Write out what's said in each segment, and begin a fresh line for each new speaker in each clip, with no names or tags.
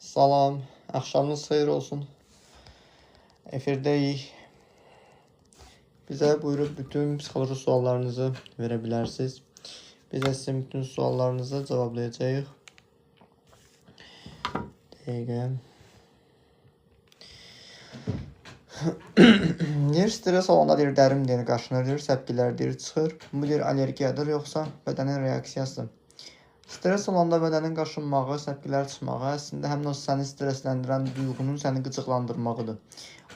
Salam, axşamınız xeyir olsun. Efirdəyik. Bizə buyurub bütün psixoloji suallarınızı verə bilərsiniz. Biz də sizin bütün suallarınızı cavablayacağıq. Dəqiqə. Deyir, stres olanda deyir, dərim deyir, qaşınır, deyir, səpkilər deyir, çıxır. Bu deyir, allergiyadır, yoxsa bədənin reaksiyası. Stres olanda bədənin qaşınmağı, səpkilər çıxmağı əslində həmin o səni stressləndirən duyğunun səni qıcıqlandırmağıdır.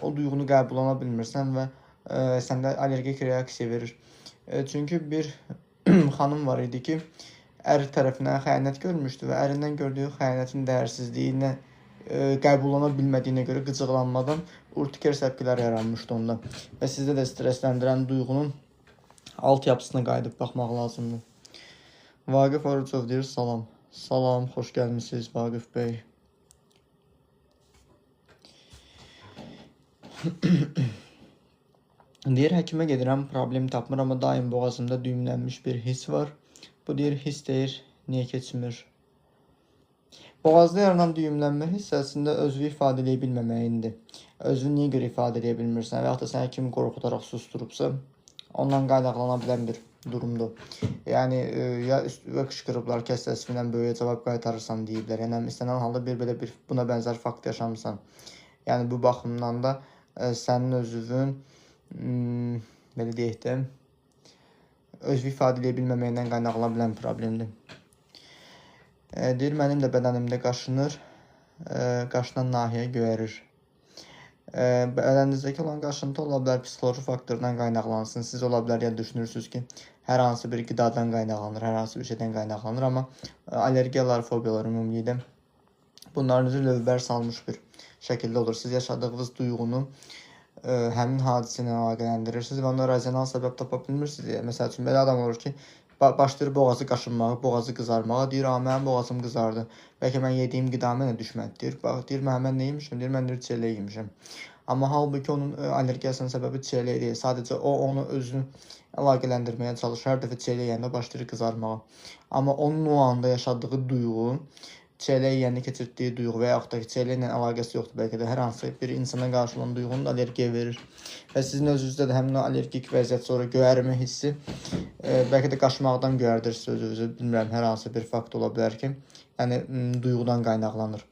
O duyğunu qəbul edə bilmirsən və səndə allergik reaksiya verir. Çünki bir xanım var idi ki, əri tərəfindən xəyanət görmüşdü və ərindən gördüyü xəyanətin dəyərsizliyini qəbul edə bilmədiyinə görə qıcıqlanmadan urtiker səpkilər yaranmışdı onda. Və sizdə də stressləndirən duyğunun altyapısına qayıdıb baxmaq lazımdır. Vaqif Orucov deyir, salam. Salam, xoş gəlmişsiniz Vaqif bəy. Deyir, həkimə gedirəm, problem tapmır, amma daim boğazımda düyümlənmiş bir his var. Bu deyir, his deyir, niyə keçmir? Boğazda yaranan düyümlənmə hissəsində özünü ifadə edə bilməməyindir. Özünü niyə görə ifadə edə bilmirsən və yaxud da səni kim qorxudaraq susturubsa, ondan qaynaqlana bilən bir durumdur. Yəni, ya üstüvə qışqırıblar, kəs səsindən böyüyə cavab qaytarırsan deyiblər. Yəni, istənilən halda bir buna bənzər fakt yaşamısan. Yəni, bu baxımdan da sənin özünün, belə deyək də, özünü ifadə edə bilməməyindən qaynaqlana bilən problemdir. Deyir, mənim də bədənimdə qaşınır, qaşınan nahiyə göyərir. Bədəninizdəki olan qaşıntı ola bilər, psixoloji faktordan qaynaqlansın. Siz ola bilər, ya düşünürsünüz ki, hər hansı bir qidadan qaynaqlanır, hər hansı bir şeydən qaynaqlanır, amma allergiyalar, fobiyalar ümumilikdə bunlarınızı lövbər salmış bir şəkildə olur. Siz yaşadığınız duyğunu həmin hadisə ilə əlaqələndirirsiniz və ona rasional səbəb tapa bilmirsiniz. Məsəl üçün, belə adam olur ki, başlayır boğazı qaşınmağa, boğazı qızarmağa, deyir, mənim boğazım qızardı. Bəlkə mən yediyim qida mənə düşmədi, deyir. Bax, deyir, mən nə yemişim? Deyir, mən çiyələk yemişim. Amma halbuki onun allergiyasının səbəbi çiyələk deyil. Sadəcə o, onu özünü əlaqələndirməyə çalışır. Hər dəfə çiyələk yeyəndə başlayır qızarmağa. Amma onun o anda yaşadığı duyğu, çiyələk yeyəndə keçirtdiyi duyğu və yaxud da ki, çiyələklə əlaqəsi yoxdur. Bəlkə də hər hansı bir insana qarşı olan duyğunu allergiya verir. Və sizin özünüzdə də həmin o allergik vəziyyət, sonra göyərmə hissi, bəlkə də qaşmaqdan göyərdirsiniz özünüzü. Bilmirəm, hər hansı bir fakt ola bilər ki, yəni duyğudan qaynaqlanır.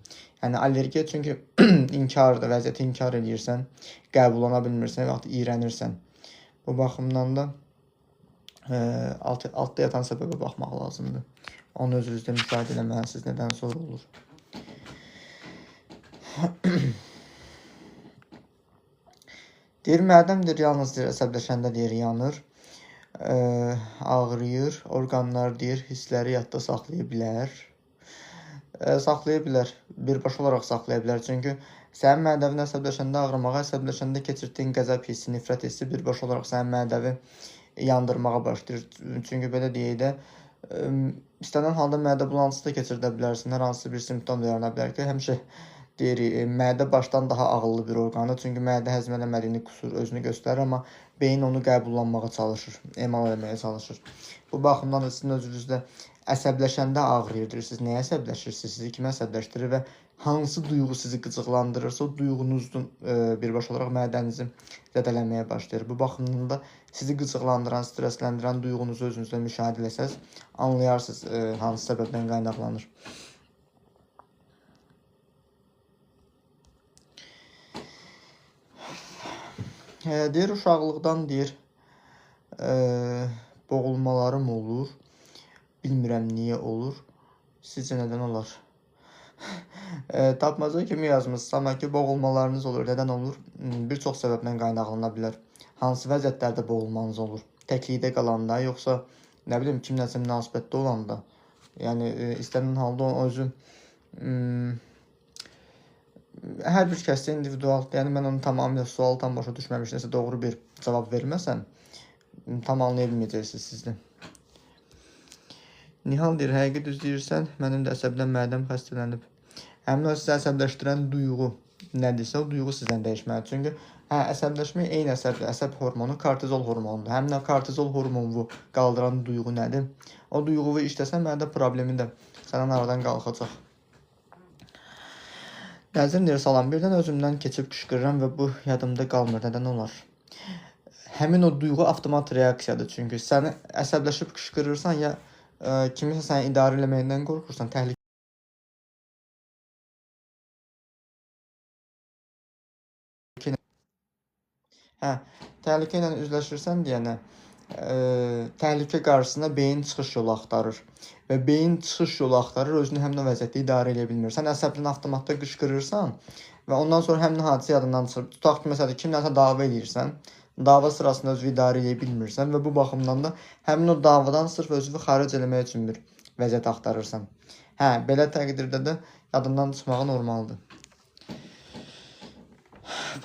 Yəni allergiya çünki inkardır, vəziyyəti inkar edirsən, qəbul edə bilmirsən və yaxud iyrənirsən. Bu baxımdan da altda yatan səbəbə baxmaq lazımdır. Onu özünüzdə müşahidə eləməlisiniz, nədən sonra olur. Deyir, mədəmdir, yalnız deyir, əsəbləşəndə deyir, yanır, ağrıyır, orqanlar deyir, hissləri yadda saxlaya bilər. Saxlaya bilər, birbaşa olaraq saxlaya bilər. Çünki sənin mədəvin əsəbləşəndə ağrımağa, əsəbləşəndə keçirtdiyin qəzəb hissi, nifrət hissi birbaşa olaraq sənin mədəvi yandırmağa başlayır. Çünki belə deyək də, istənilən halda mədə bulantısı da keçirdə bilərsin. Hər hansı bir simptom da yarana bilər ki, həmişə deyirik, mədə başdan daha ağıllı bir orqandır. Çünki mədə həzm eləmədiyini qusur, özünü göstərir, amma beyin onu qəbullanmağa çalışır, emal eləməyə çalışır. Bu baxımdan da sizin özünüzdə əsəbləşəndə ağrıyırdır. Siz nəyə əsəbləşirsiniz? Sizi kimə əsəbləşdirir və hansı duyğu sizi qıcıqlandırırsa, o duyğunuzun birbaşa olaraq mədənizi zədələnməyə başlayır. Bu baxımdan da sizi qıcıqlandıran, stressləndirən duyğunuzu özünüzdə müşahidə etsəz, anlayarsınız hansı səbəbdən qaynaqlanır. Deyir, uşaqlıqdan deyir, boğulmalarım olur. Bilmirəm niyə olur. Sizcə nədən olar? Tapmaca kimi yazmışsınız, amma ki, boğulmalarınız olur. Nədən olur? Bir çox səbəbdən qaynaqlana bilər. Hansı vəziyyətlərdə boğulmanız olur? Təklikdə qalanda, yoxsa nə bilim, kimləsə münasibətdə olanda. Yəni, istənilən halda o özü hər bir kəsdə individualdır. Yəni, mən onu tamamilə sualı tam başa düşməmişdimsə, doğru bir cavab verməsəm, tam anlaya bilməyəcəksiniz sizdə. Nihal deyir, həqiqi düz deyirsən, mənim də əsəbdən mədəm xəstələnib. Həmin o sizə əsəbləşdirən duyğu nədirsə, o duyğu sizdən dəyişməlidir. Çünki əsəbləşmək eyni əsəb hormonu kortizol hormonudur. Həmin o kortizol hormonunu qaldıran duyğu nədir? O duyğu işləsə, mədə problemi də sənin aradan qalxacaq. Nəzrin deyir, salam, birdən özümdən keçib qışqırıram və bu yadımda qalmır. Nədən olar? Həmin o duyğu avtomat reaksiyadır. Çünki səni əsəbləşib qışqırırsan ya kimisə səni idarə eləməyindən qorxursan, təhlükə təhlükə ilə üzləşirsən deyənə təhlükə qarşısında beyin çıxış yolu axtarır və beyin çıxış yolu axtarır, özünü həmin o vəziyyətdə idarə edə bilmir. Sən əsəblə avtomatda qışqırırsan və ondan sonra həmin hadisə yadından çıxır. Tutaq ki, məsələn, kimləsə dava edirsən, dava sırasında özünü idarə edə bilmirsən və bu baxımdan da həmin o davadan sırf özünü xaric eləmək üçün bir vəziyyət axtarırsan. Belə təqdirdə də yadından çıxmağı normaldır.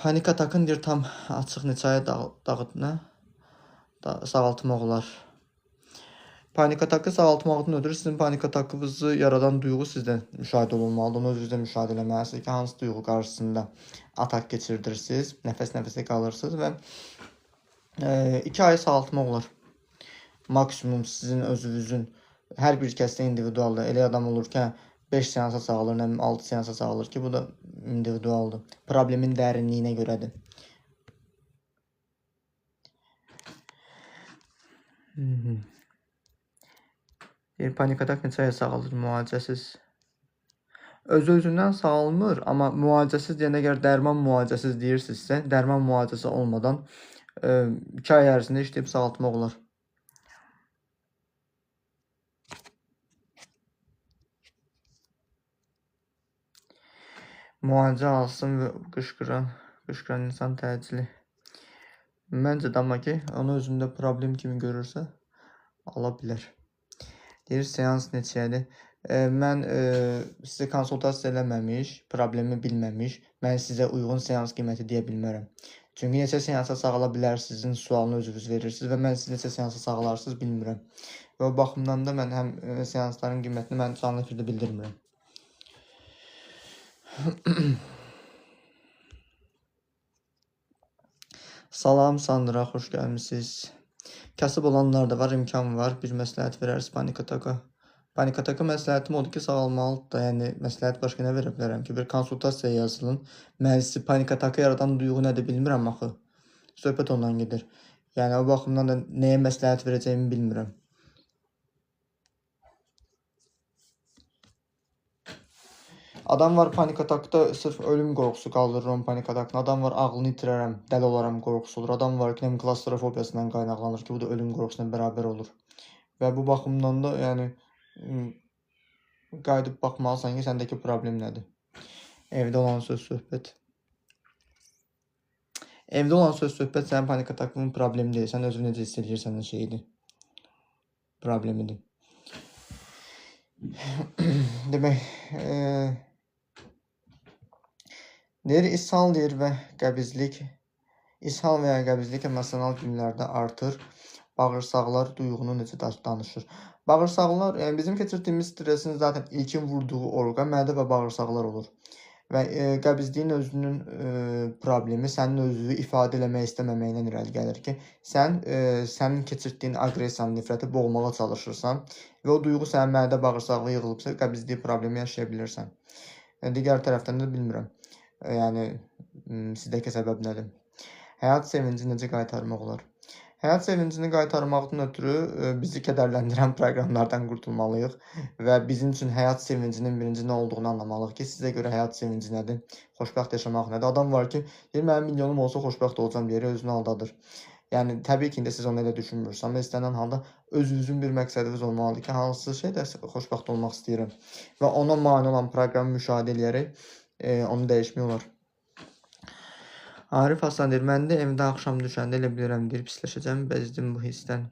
Panik atakın deyir, tam açıq neçəyə sağaltmaq olar. Panik atakı sağaltmaqdan ötürü sizin panik atakınızı yaradan duyğu sizdə müşahidə olunmalıdır. Onu özünüzdə müşahidə eləməlisiniz ki, hansı duyğu qarşısında atak keçirirsiniz, nəfəs-nəfəsə qalırsınız və 2 ay sağaltmaq olar. Maksimum sizin özünüzün, hər bir kəsdə individualdır. Elə adam olur ki, 5 seansa sağalır, 6 seansa sağalır ki, bu da individualdır. Problemin dərinliyinə görədir. Panik atak neçə aya sağalır müalicəsiz? Özü-özündən sağalmır, amma müalicəsiz deyəndə, əgər dərman müalicəsiz deyirsinizsə, dərman müalicəsi olmadan 2 ay ərzində işləyib sağaltmaq olar. Müalicə alsın və qışqıran insan təcili. Məncə də amma ki, onu özündə problem kimi görürsə, ala bilər. Deyir, seans neçədir? Mən sizə konsultasiya eləməmiş, problemi bilməmiş, mən sizə uyğun seans qiyməti deyə bilmərəm. Çünki neçə seansa sağala bilərsizin sualını özünüz verirsiniz və mən siz neçə seansa sağalarsınız bilmirəm. Və o baxımdan da mən həm seansların qiymətini mən canlı efirdə bildirmirəm. Salam Sandra, xoş gəlmisiniz. Kasıb olanlar da var, imkan var. Bir məsləhət verərsiniz panik ataka. Panik ataka məsləhətim odur ki, sağalmalıdır da. Yəni, məsləhət başqa nə verə bilərəm ki? Bir konsultasiya yazılın. Mən sizi panik ataka yaradan duyğu nədir bilmirəm axı. Söhbət ondan gedir. Yəni, o baxımdan da nəyə məsləhət verəcəyimi bilmirəm. Adam var panik atakda sırf ölüm qorxusu qaldırır onun panik atakını. Adam var ağlını itirərəm, dəli olaram qorxusu olur. Adam var ki, klaustrofobiyasından qaynaqlanır ki, bu da ölüm qorxusuna bərabər olur. Və bu baxımdan da yəni qayıdıb baxmalısan ki, səndəki problem nədir? Evdə olan söz-söhbət. Evdə olan söz-söhbət sənin panik atakının problemi deyil. Sən özünü necə hiss edirsən şeydir. Problemidir. Demək, deyir, ishal deyir və qəbizlik. İshal və ya qəbizlik emosional günlərdə artır. Bağırsaqlar duyğunu necə danışır. Bağırsaqlar, yəni bizim keçirdiyimiz stresin zaten ilkin vurduğu orqan mədə və bağırsaqlar olur. Və qəbizliyin özünün problemi sənin özünü ifadə eləmək istəməməyindən irəli gəlir ki, sənin keçirdiyin aqressiyanı, nifrəti boğmağa çalışırsan və o duyğu sənin mədə bağırsaqla yığılıbsa, qəbizlik problemi yaşaya bilirsən. Digər tərəfdən də bilmirəm. Yəni, sizdəki səbəb nədir? Həyat sevinci necə qaytarmaq olar? Həyat sevincini qaytarmaqdan ötürü bizi kədərləndirən proqramlardan qurtulmalıyıq və bizim üçün həyat sevincinin birinci nə olduğunu anlamalıyıq ki, sizə görə həyat sevinci nədir, xoşbəxt yaşamaq nədir? Adam var ki, deyir, mənim milyonum olsa xoşbəxt olacam deyir, özünü aldadır. Yəni, təbii ki, siz onu elə düşünmürsünüz, amma istənilən halda özünüzün bir məqsədiniz olmalıdır ki, hansı şeydə xoşbəxt olmaq istəyirəm və ona mane olan proqramı müşahidə edərək onu dəyişmək olar. Arif Hasan deyir, mən də evdə axşam düşəndə elə bilirəm, deyir, pisləşəcəm, bəzdim bu hissdən.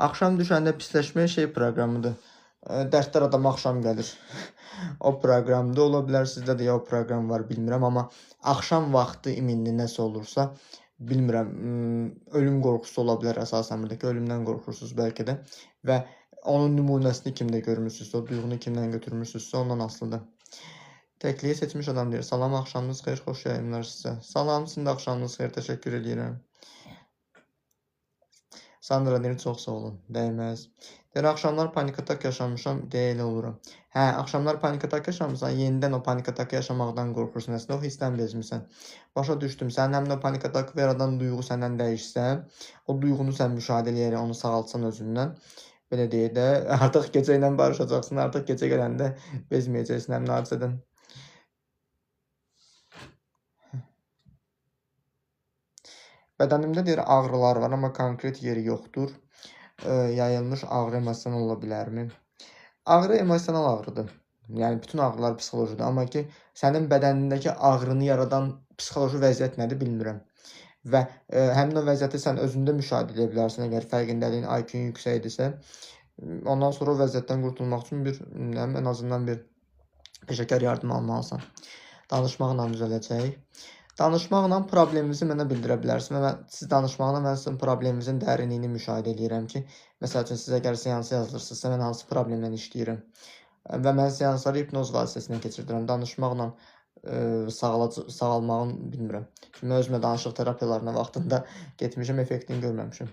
Axşam düşəndə pisləşmək proqramıdır. Dərdlər adama axşam gəlir. O proqramda ola bilər, sizdə də ya o proqram var, bilmirəm, amma axşam vaxtı iminli nəsə olursa, bilmirəm, ölüm qorxusu ola bilər əsasən buradakı, ölümdən qorxursunuz bəlkə də və onun nümunəsini kimdə görmürsünüzsə, o duyğunu kimdən götürmürsünüzsə, ondan asılıdır. Təkliyi seçmiş adam deyir, salam, axşamınız xeyir, xoş yayınlar sizə. Salam, sizin də axşamınız xeyir, təşəkkür edirəm. Sandra deyir, çox sağ olun, dəyməz. Deyir, axşamlar panik atak yaşamışam, deyə elə oluram. Hə, axşamlar panik atak yaşamısan, yenidən o panik atak yaşamaqdan qorxursun. Əslində o hissdən bezmirsən. Başa düşdüm. Sənin həmin o panik atak yaradan duyğu səndən dəyişsə, o duyğunu sən müşahidə eləyərək onu sağaltsan özündən, belə deyək də, artıq gecə ilə barışacaqsın, artıq gecə gələndə bezməyəcəksən həmin hadisədən. Bədənimdə deyir ağrılar var, amma konkret yeri yoxdur. Yayılmış ağrı emosional ola bilərmi? Ağrı emosional ağrıdır. Yəni bütün ağrılar psixolojidir, amma ki sənin bədənindəki ağrını yaradan psixoloji vəziyyət nədir bilmirəm. Və həmin o vəziyyəti sən özündə müşahidə edə bilərsən, əgər fərqindəliyin IQ-un yüksəkdirsə. Ondan sonra o vəziyyətdən qurtulmaq üçün ən azından bir peşəkar yardım almalısan. Danışmaqla düzələcək. Danışmaqla probleminizi mənə bildirə bilərsiniz və siz danışmaqla mən sizin probleminizin dərinliyini müşahidə edirəm ki, məsəl üçün siz əgər seansı yazılırsınızsa, mən hansı problemlə işləyirəm və mən seansları hipnoz vasitəsilə keçirdirəm. Danışmaqla sağalmağın bilmirəm. Çünki mən özümə danışıq terapiyalarına vaxtında getmişəm, effektini görməmişəm.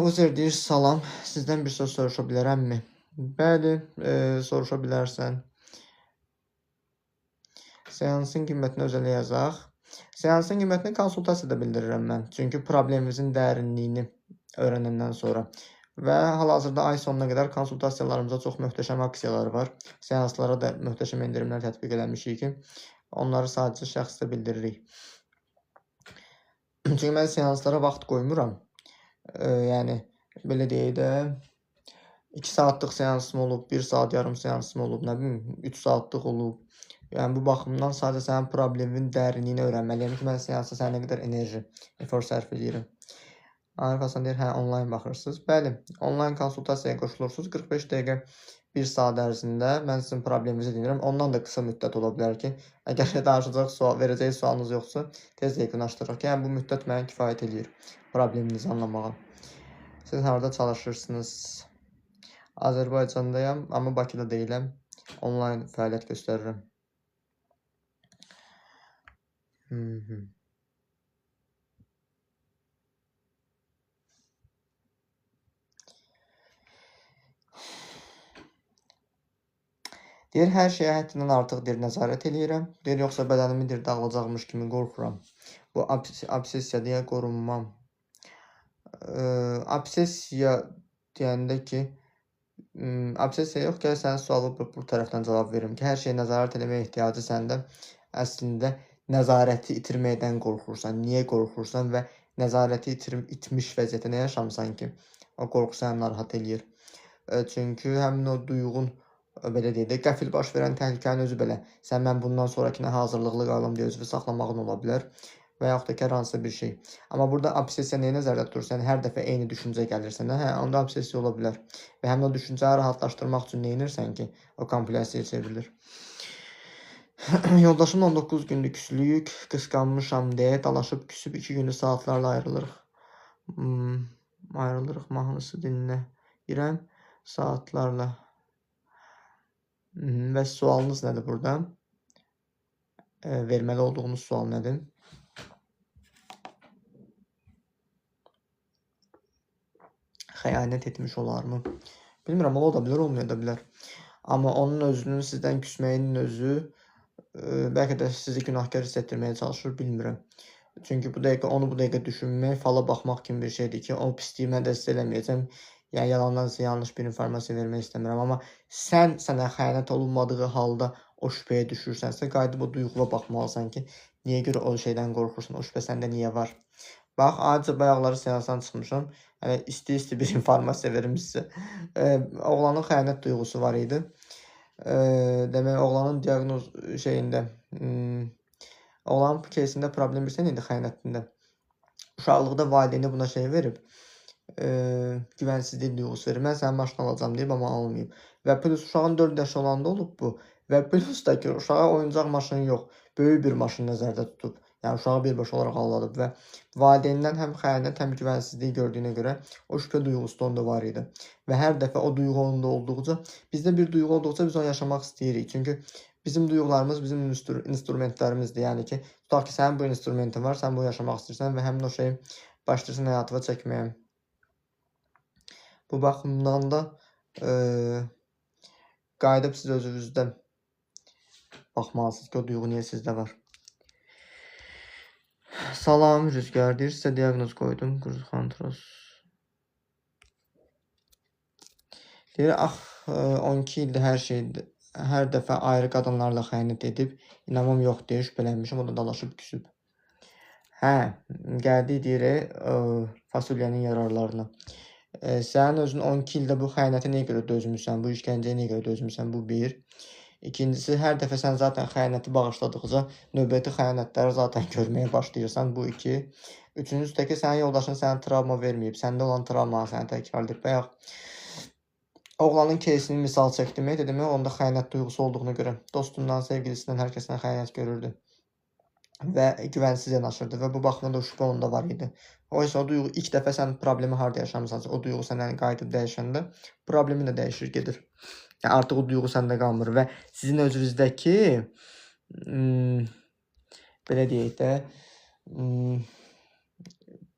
Uzer deyir, salam, sizdən bir söz soruşa bilərəmmi? Bəli, soruşa bilərsən. Seansın qiymətini özələ yazaq. Seansın qiymətini konsultasiyada bildirirəm mən. Çünki problemimizin dərinliyini öyrənəndən sonra. Və hal-hazırda ay sonuna qədər konsultasiyalarımızda çox möhtəşəm aksiyalar var. Seanslara da möhtəşəm endirimlər tətbiq eləmişik ki, onları sadəcə şəxsdə bildiririk. Çünki mən seanslara vaxt qoymuram. Yəni, belə deyək də, 2 saatlıq seansım olub, 1 saat yarım seansım olub, nə bilim, 3 saatlıq olub. Yəni, bu baxımdan sadəcə sənin problemin dərinliyini öyrənməliyəm ki, mən seansa sənə nə qədər enerji, efor sərf edirəm. Arif Hasan deyir, hə, onlayn baxırsınız. Bəli, onlayn konsultasiyaya qoşulursunuz. 45 dəqiqə 1 saat ərzində mən sizin probleminizi dinləyirəm. Ondan da qısa müddət ola bilər ki, əgər danışacaq verəcək sualınız yoxsa, tez yekunlaşdırırıq ki, yəni bu müddət mənə kifayət edir probleminizi anlamağa. Siz harada çalışırsınız? Azərbaycandayam, amma Bakıda deyiləm. Onlayn fəaliyyət göstərirəm. Deyir, hər şeyə həddindən artıq deyir, nəzarət eləyirəm. Deyir, yoxsa bədənimi deyir, dağılacaqmış kimi qorxuram. Bu obsessiya deyə qorunmam. Obsessiya deyəndə ki, obsessiya yox, gəl sənin sualı bu tərəfdən cavab verim ki, hər şeyə nəzarət eləmək ehtiyacı səndə əslində nəzarəti itirməkdən qorxursan. Niyə qorxursan və nəzarəti itmiş vəziyyətə nə yaşamısan ki, o qorxu səni narahat eləyir. Çünki həmin o duyğun, belə deyək də, qəfil baş verən təhlükənin özü belə, mən bundan sonrakına hazırlıqlı qalım deyə özünü saxlamağın ola bilər və yaxud da ki, hər hansısa bir şey. Amma burada obsessiya nəyə nəzərdə tutursa, yəni hər dəfə eyni düşüncə gəlir sənə, hə, onda obsessiya ola bilər. Və həmin o düşüncəni rahatlaşdırmaq üçün nə edirsən ki, o kompulsiyaya çevrilir. Yoldaşım 19 günlük küslük, qısqanmışam deyə dalaşıb küsüb 2 günlük saatlarla ayrılırıq. Ayrılırıq mahnısı dinləyirəm saatlarla. Və sualınız nədir burada? Verməli olduğunuz sual nədir? Xəyanət etmiş olarmı? Bilmirəm, ola da bilər, olmaya da bilər. Amma onun özünün sizdən küsməyinin özü bəlkə də sizi günahkar hiss etdirməyə çalışır, bilmirəm. Çünki bu dəqiqə düşünmək, fala baxmaq kimi bir şeydir ki, o pisliyi mən dəstək eləməyəcəm. Yəni, yalandan sizə yanlış bir informasiya vermək istəmirəm. Amma sənə xəyanət olunmadığı halda o şübhəyə düşürsənsə, qayıdıb o duyğuya baxmalısan ki, niyə görə o şeydən qorxursan, o şübhə səndə niyə var? Bax, aciz bayaqları seansdan çıxmışam. İsti bir informasiya verim sizə. Oğlanın xəyanət duyğusu var idi. Demək, oğlanın diaqnoz şeyində, oğlanın keysində problem bilsən idi xəyanətində. Uşaqlıqda valideyni buna şey verib, güvənsizlik duyğusu verir. Mən sənin maşını alacam deyib, amma almayıb. Və plus uşağın 4 yaşı olanda olub bu. Və plus da ki, uşağa oyuncaq maşını yox, böyük bir maşını nəzərdə tutub. Yəni, uşağı birbaşa olaraq alladıb və valideynindən həm xəyanət, həm güvənsizlik gördüyünə görə o şübhə duyğusu da onda var idi. Və hər dəfə o duyğu onda olduqca, bizdə bir duyğu olduqca biz onu yaşamaq istəyirik. Çünki bizim duyğularımız bizim instrumentlərimizdir. Yəni ki, tutaq ki, sənin bu instrumentin var, sən bunu yaşamaq istəyirsən və həmin o şeyi başlasın həyatıma çəkməyə. Bu baxımdan da qayıdıb siz özünüzdə baxmalısınız ki, o duyğu niyə sizdə var. Salam Rüzgar deyir, sizə diaqnoz qoydum. Qurxantros. Deyir, 12 ildir hər şeydir. Hər dəfə ayrı qadınlarla xəyanət edib, inamam yox deyə şübhələnmişim, o da dalaşıb küsüb. Hə, gəldik deyir, fasulyenin yararlarına. Sənin özün 12 ildə bu xəyanətə niyə görə dözmüsən, bu işgəncəyə niyə görə dözmüsən, bu bir. İkincisi, hər dəfə sən zaten xəyanəti bağışladıqca növbəti xəyanətləri zaten görməyə başlayırsan, bu iki. Üçüncüsü də ki, sənin yoldaşın sənə travma verməyib, səndə olan travmanı sənə təkrarlayıb. Bayaq oğlanın кейsini misal çəkdim, dedim, onda xəyanət duyğusu olduğuna görə dostundan, sevgilisindən, hər kəsdən xəyanət görürdü və güvənsiz yanaşırdı və bu baxımdan da şübhə onda var idi. Oysa o duyğu ilk dəfə sən problemi harda yaşamısansa, o duyğu səndən qayıdıb dəyişəndə problemi də dəyişir, gedir. Yəni artıq o duyğu səndə qalmır və sizin özünüzdəki belə deyək də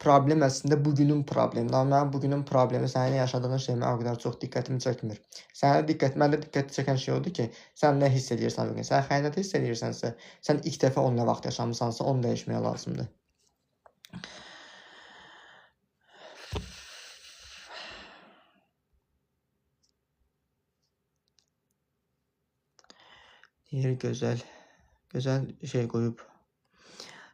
problem əslində bugünün problemi. Amma bugünün problemi sənin yaşadığın şeyə o qədər çox diqqətimi çəkmir. Məndə diqqəti çəkən şey odur ki, sən nə hiss edirsən bugün? Sən xəyanət hiss edirsənsə, sən ilk dəfə onu nə vaxt yaşamısansa, onu dəyişməyə lazımdır. Deyir, gözəl şey qoyub.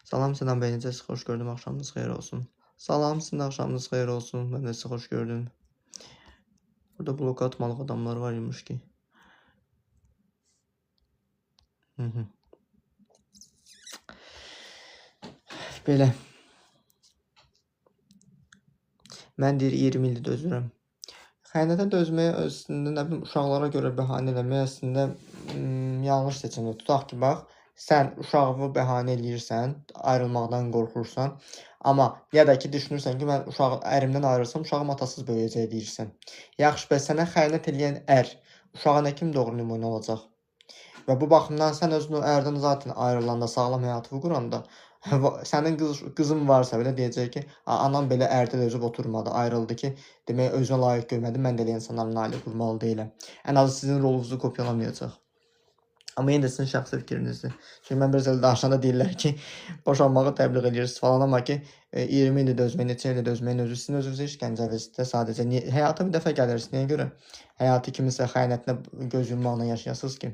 Salam Sinan bəy, necəsiz? Xoş gördüm, axşamınız xeyir olsun. Salam, sizin axşamınız xeyir olsun. Mən də sizi xoş gördüm. Burada blok atmalıq adamlar var imiş ki. Belə. Mən deyir, 20 ildir dözürəm. Xəyanətə dözməyə əslində, nə bilim, uşaqlara görə bəhanə eləmək əslində yanlış seçimdir. Tutaq ki, bax, sən uşağı bəhanə eləyirsən, ayrılmaqdan qorxursan, amma ya da ki, düşünürsən ki, mən ərimdən ayrılsam, uşağım atasız böyüyəcək deyirsən. Yaxşı, bəs sənə xəyanət eləyən ər, uşağa nə kimi doğru nümunə olacaq? Və bu baxımdan sən özünü ərdən zaten ayrılanda, sağlam həyatı quranda, sənin qızın varsa belə deyəcək ki, anam belə ərdə dözüb oturmadı, ayrıldı ki, demək özünə layiq görmədi, mən də elə insanlarla ailə qurmalı deyiləm. Ən azı sizin rolunuzu kopyalamayacaq. Amma yenə də sizin şəxsi fikrinizdir. Çünki mən biraz elə danışanda deyirlər ki, boşanmağı təbliğ edirsiniz falan, amma ki, 20 ildir dözməyin, neçə ildir dözməyin özü sizin özünüzə işgəncəvizdir. Sadəcə həyata bir dəfə gəlirsiniz. Niyə görə? Həyatı kimisə xəyanətinə göz yummaqla yaşayasınız ki.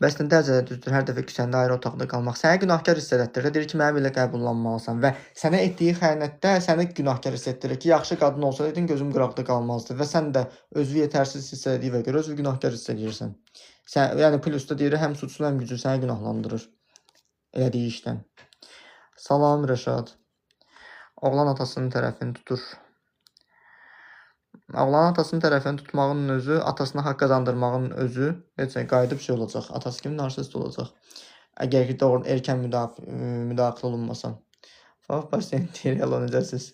Bəs nə dərəcədə düzdür, hər dəfə küsəndə ayrı otaqda qalmaq səni günahkar hiss etdirir. Deyir ki, mənə belə qəbullanmalısan və sənə etdiyi xəyanətdə səni günahkar hiss etdirir ki, yaxşı qadın olsaydın gözüm qıraqda qalmazdı və sən də özünü yetərsiz hiss etdiyinə görə özünü günahkar hiss edirsən. Yəni plusda deyir, həm suçlu, həm güclü səni günahlandırır elədiyi işdən. Salam Rəşad. Oğlan atasının tərəfini tutur. Oğlan atasının tərəfini tutmağın özü, atasına haqq qazandırmağın özü qayıdıb şey olacaq. Atası kimi narsist olacaq. Əgər ki, doğru erkən müdaxilə olunmasa. Faf pasiyent deyir, hello, necəsiz?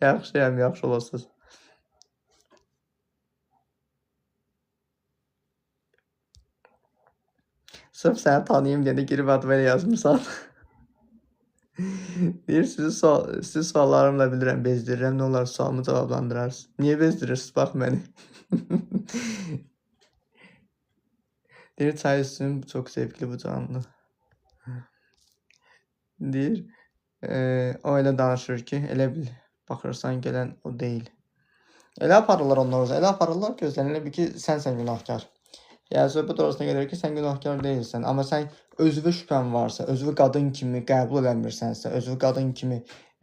Yaxşıyam, yaxşı olasınız. Sırf səni tanıyım deyə girib adı belə yazmışsan. Deyir, sizi suallarımla bilirəm, bezdirirəm. Nə olar, sualımı cavablandırarsınız. Niyə bezdirirsiniz? Bax məni. Deyir, çay üstüm çox zevkli bu canlı. Deyir, o elə danışır ki, elə bil, baxırsan gələn o deyil. Elə aparırlar onlar, elə aparırlar ki, özlərinə bir ki, sənsən günahkar. Yəni, söhbət orasına gəlir ki, sən günahkar deyilsən, amma sən özünə şübhən varsa, özünü qadın kimi qəbul eləmirsənsə, özünü qadın kimi,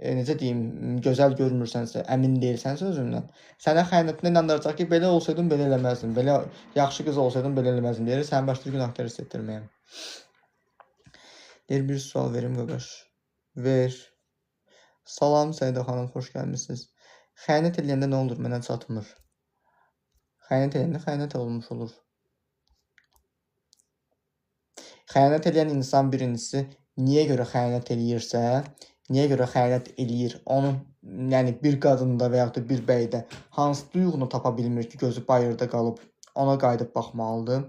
necə deyim, gözəl görmürsənsə, əmin deyilsənsə özündən, sənə xəyanətində inandıracaq ki, belə olsaydın, belə eləməzdin, belə yaxşı qız olsaydın, belə eləməzdin, deyir, sən başlayır günahkar hiss etdirməyəm. Deyir, bir sual verim, qaqaş. Ver. Salam, Səidə xanım, xoş gəlmişsiniz. Xəyanət eləyəndə nə olur, mənə çatmır. Xəyanət eləyəndə xəyanət olmuş olur. Xəyanət eləyən insan birincisi niyə görə xəyanət eləyirsə, niyə görə xəyanət eləyir, onun, yəni bir qadında və yaxud da bir bəydə hansı duyğunu tapa bilmir ki, gözü bayırda qalıb, ona qayıdıb baxmalıdır.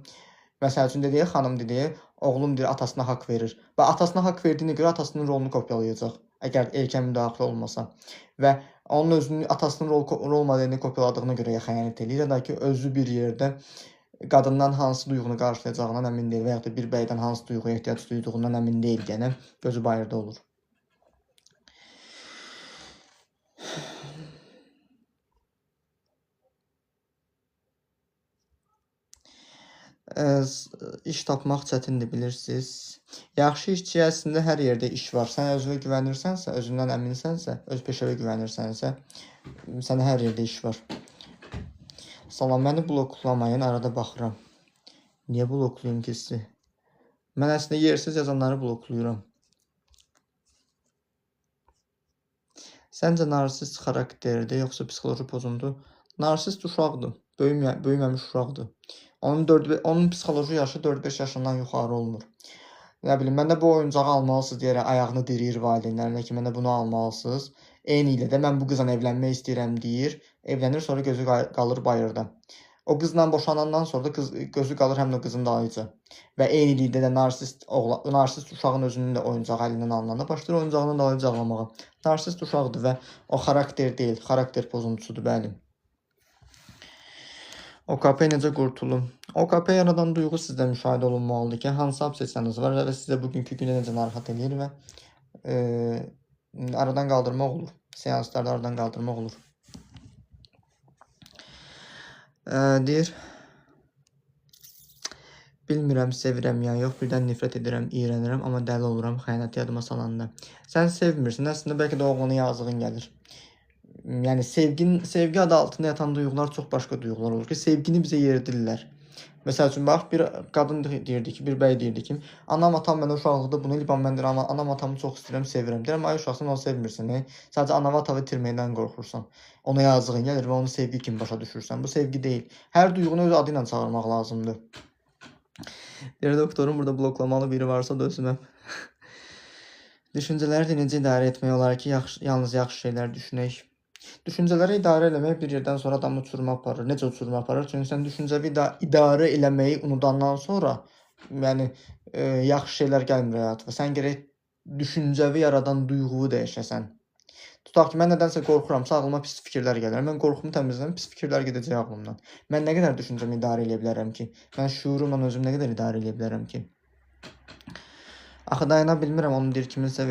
Məsəl üçün dediyi, xanım dediyi, Oğlum deyir atasına haqq verir. Və atasına haqq verdiyinə görə atasının rolunu kopyalayacaq. Əgər erkən müdaxilə olmasa. Və onun özünün atasının rol modelini kopyaladığına görə ya xəyanət eləyir, ya da ki, özü bir yerdə qadından hansı duyğunu qarşılayacağından əmin deyil və ya da bir bəydən hansı duyğuya ehtiyac duyduğundan əmin deyil deyənə gözü bayırda olur. İş tapmaq çətindir, bilirsiniz. Yaxşı işçiyə əslində hər yerdə iş var. Sən özünə güvənirsənsə, özündən əminsənsə, öz peşəvə güvənirsənsə, sənə hər yerdə iş var. Salam, məni bloklamayın, arada baxıram. Niyə bloklayım ki sizi? Mən əslində yersiz yazanları bloklayıram. Səncə narsist xarakterdir, yoxsa psixoloji pozuntu? Narsist uşaqdır, böyüməmiş uşaqdır. Onun psixoloji yaşı 4-5 yaşından yuxarı olmur. Nə bilim, məndə bu oyuncağı almalısınız deyərək ayağını diriyir valideynlərinə ki, mənə bunu almalısınız. Eyni ilə də mən bu qızla evlənmək istəyirəm deyir. Evlənir, sonra gözü qalır bayırda. O qızla boşanandan sonra da gözü qalır həm də qızın dayıcı. Və eynilikdə də narsist uşağın özünün də oyuncağı əlindən alınanda başlayır oyuncağını da oyuncaqlamağa. Narsist uşaqdır və o xarakter deyil, xarakter pozuntusudur, bəli. OKP necə qurtulum? OKP yaradan duyğu sizdə müşahidə olunmalıdır ki, hansı obsessiyanız var və sizə bugünkü günə necə narahat edir və aradan qaldırmaq olur. Seanslarda aradan qaldırmaq olur. Deyir, bilmirəm, sevirəm ya yox, birdən nifrət edirəm, iyrənirəm, amma dəli oluram xəyanəti yadıma salanda. Sən sevmirsən, əslində bəlkə də oğluna yazığın gəlir. Yəni sevgi adı altında yatan duyğular çox başqa duyğular olur ki, sevgini bizə yeridirlər. Məsəl üçün, bax, bir qadın deyirdi ki, bir bəy deyirdi ki, anam, atam mənə uşaqlıqda bunu eləyib, mən deyirəm, anam, atamı çox istəyirəm, sevirəm. Deyirəm, ay uşaqsan, onu sevmirsən, sadəcə anava atavı itirməkdən qorxursan. Ona yazığın gəlir və onu sevgi kimi başa düşürsən. Bu sevgi deyil. Hər duyğunu öz adı ilə çağırmaq lazımdır. Deyir, doktorum, burada bloklamalı biri varsa da özüməm. Düşüncələri necə idarə etmək olar ki, yalnız yaxşı şeylər düşünək. Düşüncələri idarə eləmək bir yerdən sonra adamı uçuruma aparır. Necə uçuruma aparır? Çünki sən düşüncəvi idarə eləməyi unudandan sonra, yəni yaxşı şeylər gəlmir həyatına. Sən gərək düşüncəvi yaradan duyğuyu dəyişəsən. Tutaq ki, mən nədənsə qorxuramsa, ağlıma pis fikirlər gəlir. Mən qorxumu təmizlədim, pis fikirlər gedəcək ağlımdan. Mən nə qədər düşüncəmi idarə eləyə bilərəm ki? Mən şuurumla özümü nə qədər idarə eləyə bilərəm ki? Axı dayana bilmirəm, onu deyir kiminsə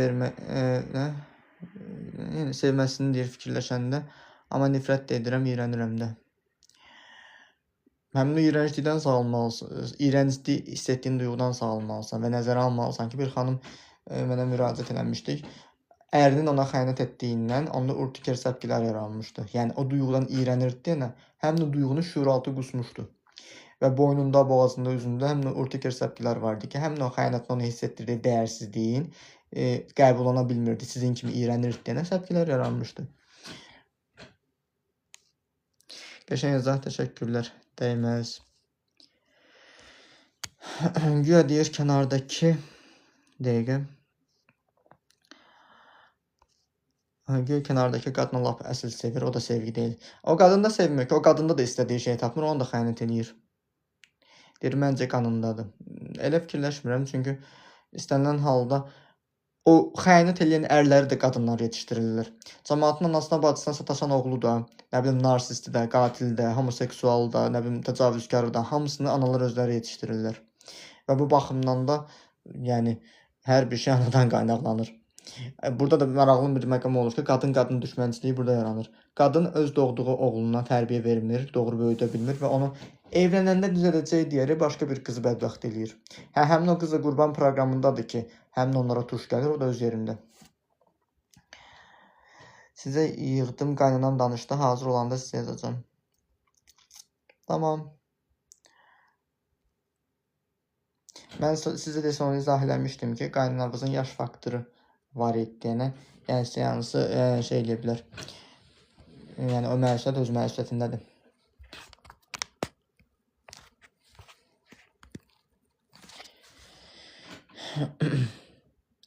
yəni sevməsini deyir fikirləşəndə, amma nifrət də edirəm, iyrənirəm də. Həmin o iyrənclikdən sağalmalısan, iyrənclik hiss etdiyin duyğudan sağalmalısan və nəzərə almalısan ki, bir xanım mənə müraciət eləmişdik. Ərinin ona xəyanət etdiyindən onda urtiker səpkilər yaranmışdı. Yəni o duyğudan iyrənirdi deyənə, həmin o duyğunu şuuraltı qusmuşdu. Və boynunda, boğazında, üzündə həmin o urtiker səpkilər vardı ki, həmin o xəyanətin onu hiss etdirdiyi dəyərsizliyin qəbul olana bilmirdi. Sizin kimi iyrənirdi deyənə səpkilər yaranmışdı. Qəşəng izah, təşəkkürlər. Dəyməz. Güya deyir kənardakı dəqiqə. Güya kənardakı qadını lap əsl sevir, o da sevgi deyil. O qadın da sevmir ki, o qadında da istədiyi şey tapmır, onu da xəyanət eləyir. Deyir, məncə qanundadır. Elə fikirləşmirəm, çünki istənilən halda o xəyanət eləyən ərləri də qadınlar yetişdirirlər. Cəmaatın anasına, bacısına sataşan oğlu da, nə bilim, narsisti də, qatil də, homoseksual da, nə bilim, təcavüzkarı da, hamısını analar özləri yetişdirirlər. Və bu baxımdan da, yəni, hər bir şey anadan qaynaqlanır. Burada da maraqlı bir məqam olur ki, qadın-qadın düşmənçiliyi burada yaranır. Qadın öz doğduğu oğluna tərbiyə vermir, doğru böyüdə bilmir və onu evlənəndə düzələcək deyərək başqa bir qızı bədbəxt eləyir. Həmin o qız da qurban proqramındadır ki, həmin onlara tuş gəlir, o da öz yerində. Sizə yığdım, qaynanam danışdı, hazır olanda sizə yazacağım. Tamam. Mən sizə də sonra izah eləmişdim ki, qaynanamızın yaş faktoru var etdiyənə, yəni seansı şey eləyə bilər. Yəni o məişət öz məişətindədir.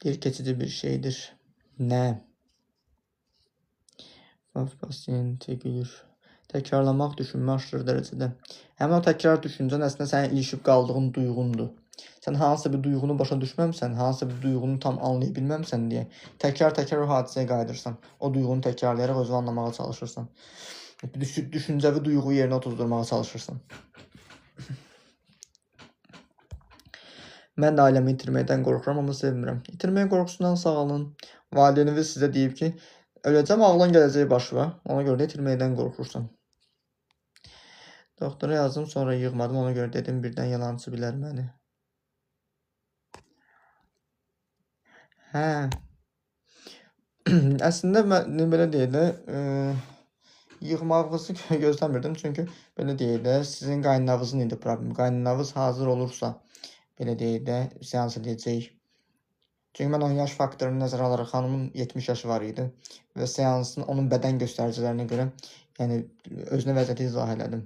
Deyir, keçici bir şeydir. Nə? Pasiyenti gülür. Təkrarlamaq düşünmə aşırı dərəcədə. Həmin o təkrar düşüncən əslində sənin ilişib qaldığın duyğundur. Sən hansısa bir duyğunu başa düşməmsən, hansısa bir duyğunu tam anlaya bilməmsən deyə təkrar-təkrar o hadisəyə qayıdırsan. O duyğunu təkrarlayaraq özünü anlamağa çalışırsan. Düşüncəvi duyğuyu yerinə otuzdurmağa çalışırsan. Mən də ailəmi itirməkdən qorxuram, amma sevmirəm. İtirmək qorxusundan sağalın. Valideyniniz sizə deyib ki, öləcəm, ağlın gələcək başına. Ona görə də itirməkdən qorxursan. Doktora yazdım, sonra yığmadım. Ona görə dedim, birdən yalançı bilər məni. Hə. Əslində mən belə deyək də, yığmağınızı gözləmirdim. Çünki belə deyək də, sizin qaynanavızın idi problem. Qaynanavız hazır olursa, belə deyək də, seans edəcək. Çünki mən 10 yaş faktorunu nəzərə alaraq xanımın 70 yaşı var idi və seansın onun bədən göstəricilərinə görə, yəni özünə vəziyyəti izah elədim.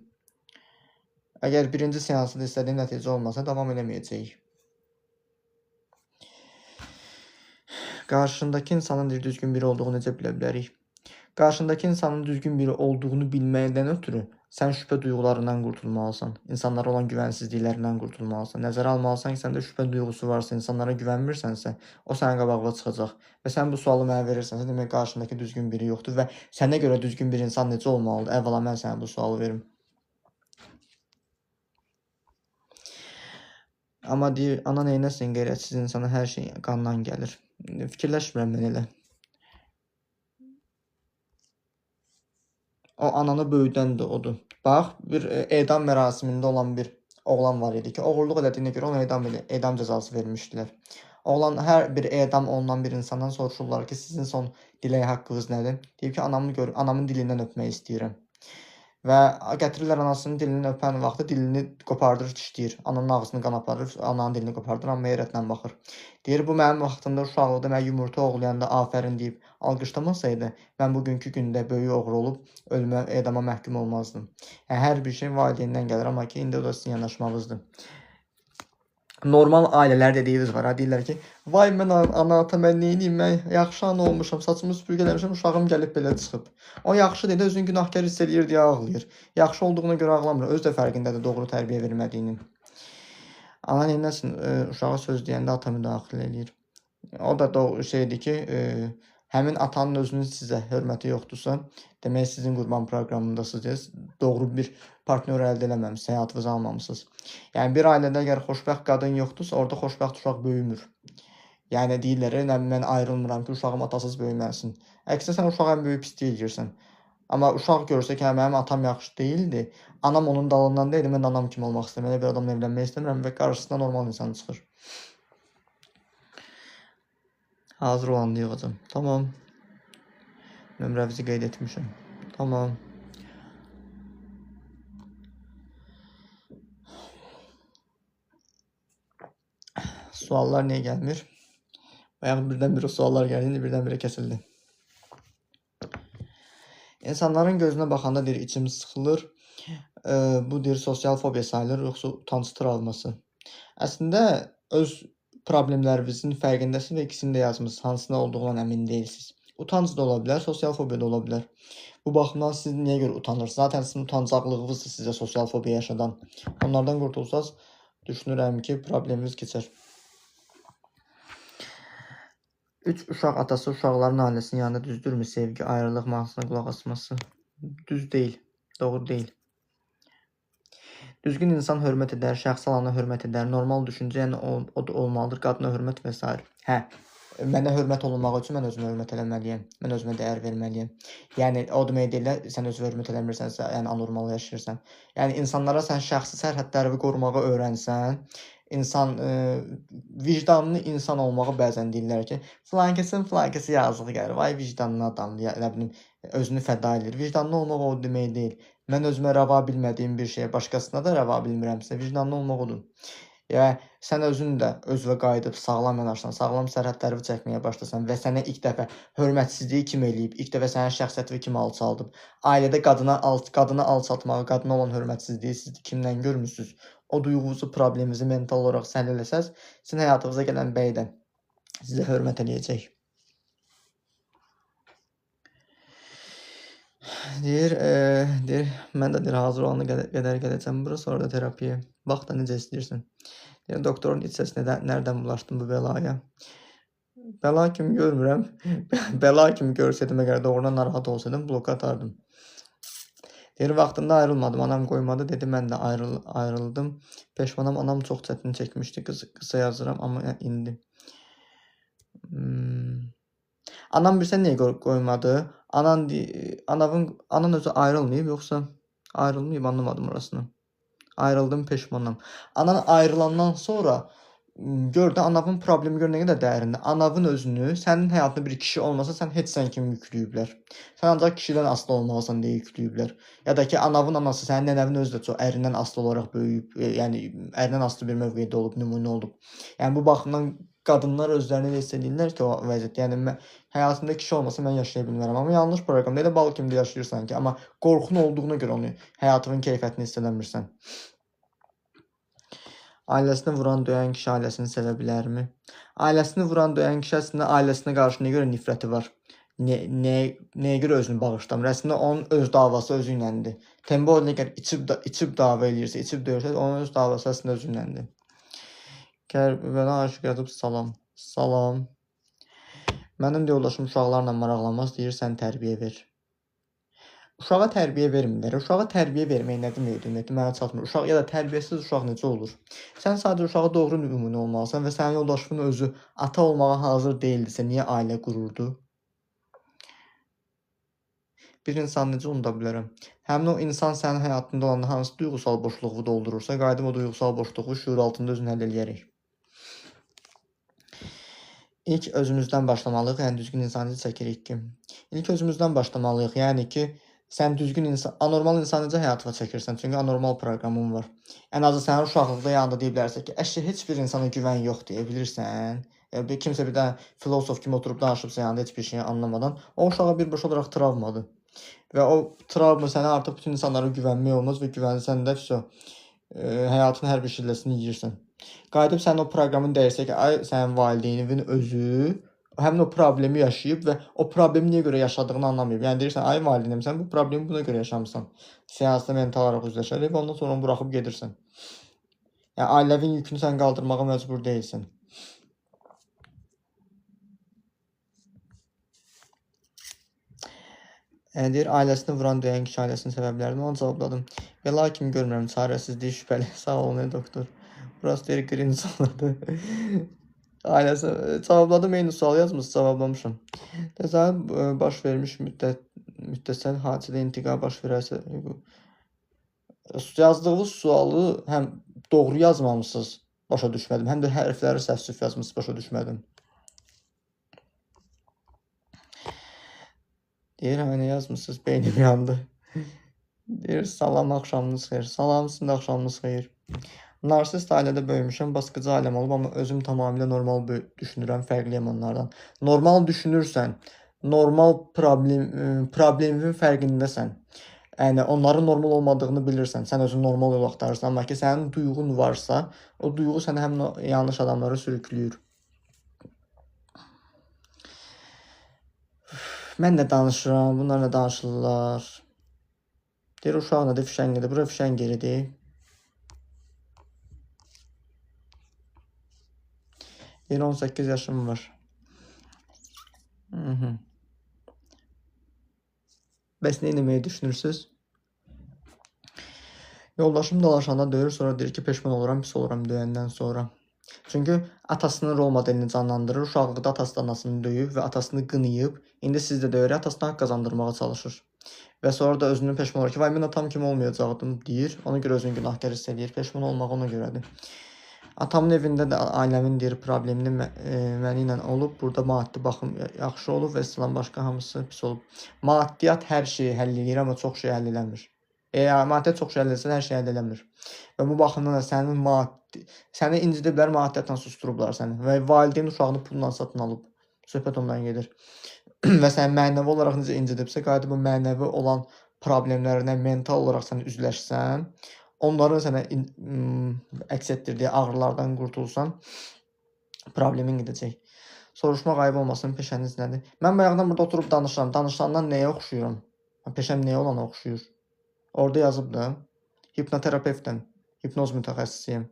Əgər birinci seansında istədiyim nəticə olmasa, davam eləməyəcəyik. Qarşındakı insanın düzgün biri olduğunu necə bilə bilərik? Qarşındakı insanın düzgün biri olduğunu bilməkdən ötürü sən şübhə duyğularından qurtulmalısan. İnsanlara olan güvənsizliklərindən qurtulmalısan. Nəzərə almalısan ki, səndə şübhə duyğusu varsa, insanlara güvənmirsənsə, o sənin qabağına çıxacaq. Və sən bu sualı mənə verirsənsə, demək qarşındakı düzgün biri yoxdur və sənə görə düzgün bir insan necə olmalıdır? Əvvəla mən sənə bu sualı verim. Amma deyir, ana neynəsin qeyrətsiz insana hər şey qandan gəlir. Fikirləşmirəm mən elə. O ananı böyüdən də odur. Bax, bir edam mərasimində olan bir oğlan var idi ki, oğurluq elədiyinə görə ona edam cəzası vermişdilər. Oğlan hər bir edam olunan bir insandan soruşurlar ki, sizin son dilək haqqınız nədir? Deyib ki, anamın dilindən öpmək istəyirəm. Və gətirirlər anasının dilini öpən vaxtı dilini qopardır, dişləyir. Ananın ağzını qan aparır, ananın dilini qopardır, amma heyrətlə baxır. Deyir, bu mənim vaxtımda uşaqlıqda mən yumurta oğurlayanda afərin deyib alqışlamasaydı, mən bugünkü gündə böyük oğru olub edama məhkum olmazdım. Yəni, hər bir şey valideyndən gəlir, amma ki, indi o da sizin yanaşmağınızdır. Normal ailələr dediyiniz var, deyirlər ki, vay mən ana ata mən neyniyim, mən yaxşı ana olmuşam, saçımı süpürgə eləmişəm, uşağım gəlib belə çıxıb. O yaxşı deyil, özünü günahkar hiss edir deyə ağlayır. Yaxşı olduğuna görə ağlamır, öz də fərqindədir doğru tərbiyə vermədiyinin. Ana neynəsin, uşağa söz deyəndə ata müdaxilə eləyir. O da şeydir ki, həmin atanın özünün sizə hörməti yoxdursa, demək sizin qurban proqramındasınız, doğru bir partnyor əldə eləməmisiniz, həyatınıza almamısınız. Yəni, bir ailədə əgər xoşbəxt qadın yoxdursa, orada xoşbəxt uşaq böyümür. Yəni, deyirlər, mən ayrılmıram ki, uşağım atasız böyüməsin. Əksinə, sən uşağa ən böyük pislik edirsən. Amma uşaq görsə ki, mənim atam yaxşı deyildi, anam onun dalından deyildi, mən anam kimi olmaq istəyirəm, elə bir adamla evlənmək istəmirəm və qarşısına normal insan çıxır. Hazır olanı yığacam. Tamam. Nömrənizi qeyd etmişəm. Tamam. Suallar niyə gəlmir? Bayaq birdən-birə suallar gəldi, birdən-birə kəsildi. İnsanların gözünə baxanda deyir, içim sıxılır. Bu deyir, sosial fobiya sayılır, yoxsa utanc travması. Əslində, öz problemlərinizin fərqindəsiniz və ikisini də yazmısınız. Hansında olduğundan əmin deyilsiniz. Utanc da ola bilər, sosial fobiya da ola bilər. Bu baxımdan siz niyə görə utanırsınız? Zaten sizin utancaqlığınızdır sizə sosial fobiya yaşadan. Onlardan qurtulsaz, düşünürəm ki, probleminiz keçər. 3 uşaq atası uşaqların ailəsinin yanında düzdürmü? Sevgi, ayrılıq mahnısına qulaq asması. Düz deyil, doğru deyil. Düzgün insan hörmət edər, şəxsi alana hörmət edər, normal düşüncə, yəni o da olmalıdır, qadına hörmət və s. Hə, mənə hörmət olunmağı üçün mən özümə hörmət eləməliyəm, mən özümə dəyər verməliyəm. Yəni, o demək deyil, sən özünə hörmət eləmirsənsə, yəni anormal yaşayırsan. Yəni, insanlara sən şəxsi sərhədlərini qorumağı öyrənsən, insan vicdanlı insan olmağı bəzən deyirlər ki, filankəsi yazığı gəlir, vay vicdanlı adamdır, ya, nə bilim, özünü fəda edir. Vicdanlı olmaq o demək deyil. Mən özümə rəva bilmədiyim bir şeyə başqasına da rəva bilmirəmsə, vicdanlı olmaq odur. Yəni, sən özün də özünə qayıdıb sağlam yanaşsan, sağlam sərhədləri çəkməyə başlasan və sənə ilk dəfə hörmətsizliyi kim eləyib, ilk dəfə sənin şəxsiyyətini kim alçaldıb, ailədə qadını alçaltmağı, qadına olan hörmətsizliyi siz kimdən görmürsünüz, o duyğunuzu, probleminizi mental olaraq həll eləsəz, sizin həyatınıza gələn bəy də sizə hörmət eləyəcək. Deyir, mən də deyir, hazır olana qədər gələcəm bura, sonra da terapiyə. Bax da necə istəyirsən. Yəni doktorun iç səsinə nereden bulaşdım bu belaya? Bəla kimi görmürəm. Bəla kimi görsəydim, əgər doğrudan narahat olsaydım, bloka atardım. Deyir, vaxtında ayrılmadım. Anam qoymadı, dedi, mən də ayrıldım. Peşmanam, anam çox çətin çəkmişdi. Qısa yazıram, amma indi. Anam bilsən niyə qoymadı? Anan özü ayrılmayıb, yoxsa ayrılmayıb, anlamadım orasını. Ayrıldım, peşmanam. Anan ayrılandan sonra gör də anavın problemi gör nə qədər dərindir. Anavın özünü, sənin həyatında bir kişi olmasa sən heç sən kimi yükləyiblər. Sən ancaq kişidən asılı olmalısan deyə yükləyiblər. Ya da ki, anavın anası sənin nənəvin özü də çox ərindən asılı olaraq böyüyüb, yəni ərindən asılı bir mövqedə olub, nümunə olub. Yəni bu baxımdan qadınlar özlərini hiss edirlər ki, o vəziyyətdə. Yəni həyatımda kişi olmasa mən yaşaya bilmərəm. Amma yanlış proqramda elə bal kimi də yaşayırsan ki, amma qorxun olduğuna görə onu həyatının keyfiyyətini hiss edəmirsən. Ailəsini vuran, döyən kişi ailəsini sevə bilərmi? Ailəsini vuran, döyən kişi əslində ailəsinə qarşı nəyə görə nifrəti var? Nəyə görə özünü bağışlamır? Əslində onun öz davası özü iləndir. Tembol əgər içib dava eləyirsə, içib döyürsə, onun öz davası əslində özü iləndir. Qəribənə aşıq yazıb salam. Salam. Mənim də yoldaşım uşaqlarla maraqlanmaz, deyir sən tərbiyə ver. Uşağa tərbiyə vermirlər. Uşağa tərbiyə vermək nə deməkdir? Ümumiyyətlə mənə çatmır. Uşaq ya da tərbiyəsiz uşaq necə olur? Sən sadəcə uşağa doğru nümunə olmalısan və sənin yoldaşının özü ata olmağa hazır deyildisə, niyə ailə qururdu? Bir insan necə unuda bilərəm? Həmin o insan sənin həyatında olanda hansı duyğusal boşluğu doldurursa, qayıdıb o duyğusal boşluğu şuur altında özünü həll eləyərək. İlk özümüzdən başlamalıyıq, yəni düzgün insanı çəkirik ki. İlk özümüzdən başlamalıyıq, yəni ki, sən düzgün insan, anormal insan necə həyatına çəkirsən? Çünki anormal proqramın var. Ən azı sənin uşaqlıqda yanında deyiblərsə ki, əşi heç bir insana güvən yox deyə bilirsən. Kimsə bir dənə filosof kimi oturub danışıbsa yanında heç bir şeyi anlamadan, o uşağa birbaşa olaraq travmadır. Və o travma sənə artıq bütün insanlara güvənmək olmaz və güvənsən də həyatın hər bir şilləsini yeyirsən. Qayıdıb sənin o proqramın dəyirsə ki, ay sənin valideynin özü həmin o problemi yaşayıb və o problemi niyə görə yaşadığını anlamayıb. Yəni deyirsən, ay valideynim, sən bu problemi buna görə yaşamısan. Seansda mental olaraq üzləşərək və ondan sonra onu buraxıb gedirsən. Yəni ailəvin yükünü sən qaldırmağa məcbur deyilsən. Deyir, ailəsini vuran, döyən kişi ailəsini sevə bilərmi? Onu cavabladım. Və lakin görmürəm, çarəsizlik şübhəli. Sağ olun, doktor. Burası deyir, green zonadır. Ailəsi cavabladım, eyni sual yazmış, cavablamışam. Təsəvvür baş vermiş müddətsel hadisədə intiqal baş verərsə, yazdığınız sualı həm doğru yazmamışsınız, başa düşmədim, həm də hərfləri səhv yazmışsınız, başa düşmədim. Deyir, nə yazmışsınız, beynim yandı. Deyir, salam, axşamınız xeyir. Salam, sizin də axşamınız xeyir. Narsist ailədə böyümüşəm, baskıcı ailəm olub, amma özüm tamamilə normal düşünürəm, fərqliyəm onlardan. Normal düşünürsən, normal problemin fərqindəsən. Yəni, onların normal olmadığını bilirsən, sən özün normal yol axtarırsan, amma ki, sənin duyğun varsa, o duyğu səni həmin o yanlış adamlara sürükləyir. Mən də danışıram, bunlar nə danışırlar. Deyir, uşaq nədir, fişəngidir, bura fişəngiridir. Yeni 18 yaşım var. Bəs nə etməyi düşünürsünüz? Yoldaşım dalaşanda döyür, sonra deyir ki, peşman oluram, pis oluram döyəndən sonra. Çünki atasının rol modelini canlandırır, uşaqlıqda atası anasını döyüb və atasını qınayıb, indi siz də döyür, atasına haqq qazandırmağa çalışır. Və sonra da özünün peşman olur ki, vay mən atam kimi olmayacaqdım deyir, ona görə özünü günahkar hiss edir, peşman olmaq ona görədir. Atamın evində də ailəmin deyir problemini məni ilə olub, burada maddi baxım yaxşı olub və İslam başqa hamısı pis olub. Maddiyyat hər şeyi həll edir, amma çox şey həll eləmir. Maddiyyat çox şey həll etsə, hər şey həll eləmir. Və bu baxımdan da səni incidiblər, maddiyyatla susturublar səni və valideyn uşağını pulla satın alıb. Söhbət ondan gedir. Və sən mənəvi olaraq necə incidibsə, qayıdıb bu mənəvi olan problemlərinə mental olaraq sən üzləşsən, onların sənə əks etdirdiyi ağrılardan qurtulsan, problemin gedəcək. Soruşmaq ayıb olmasın, peşəniz nədir? Mən bayaqdan burada oturub danışıram. Danışandan nəyə oxşuyuram? Peşəm nəyə olana oxşuyur? Orada yazıb da, hipnoterapevtəm, hipnoz mütəxəssisiyəm.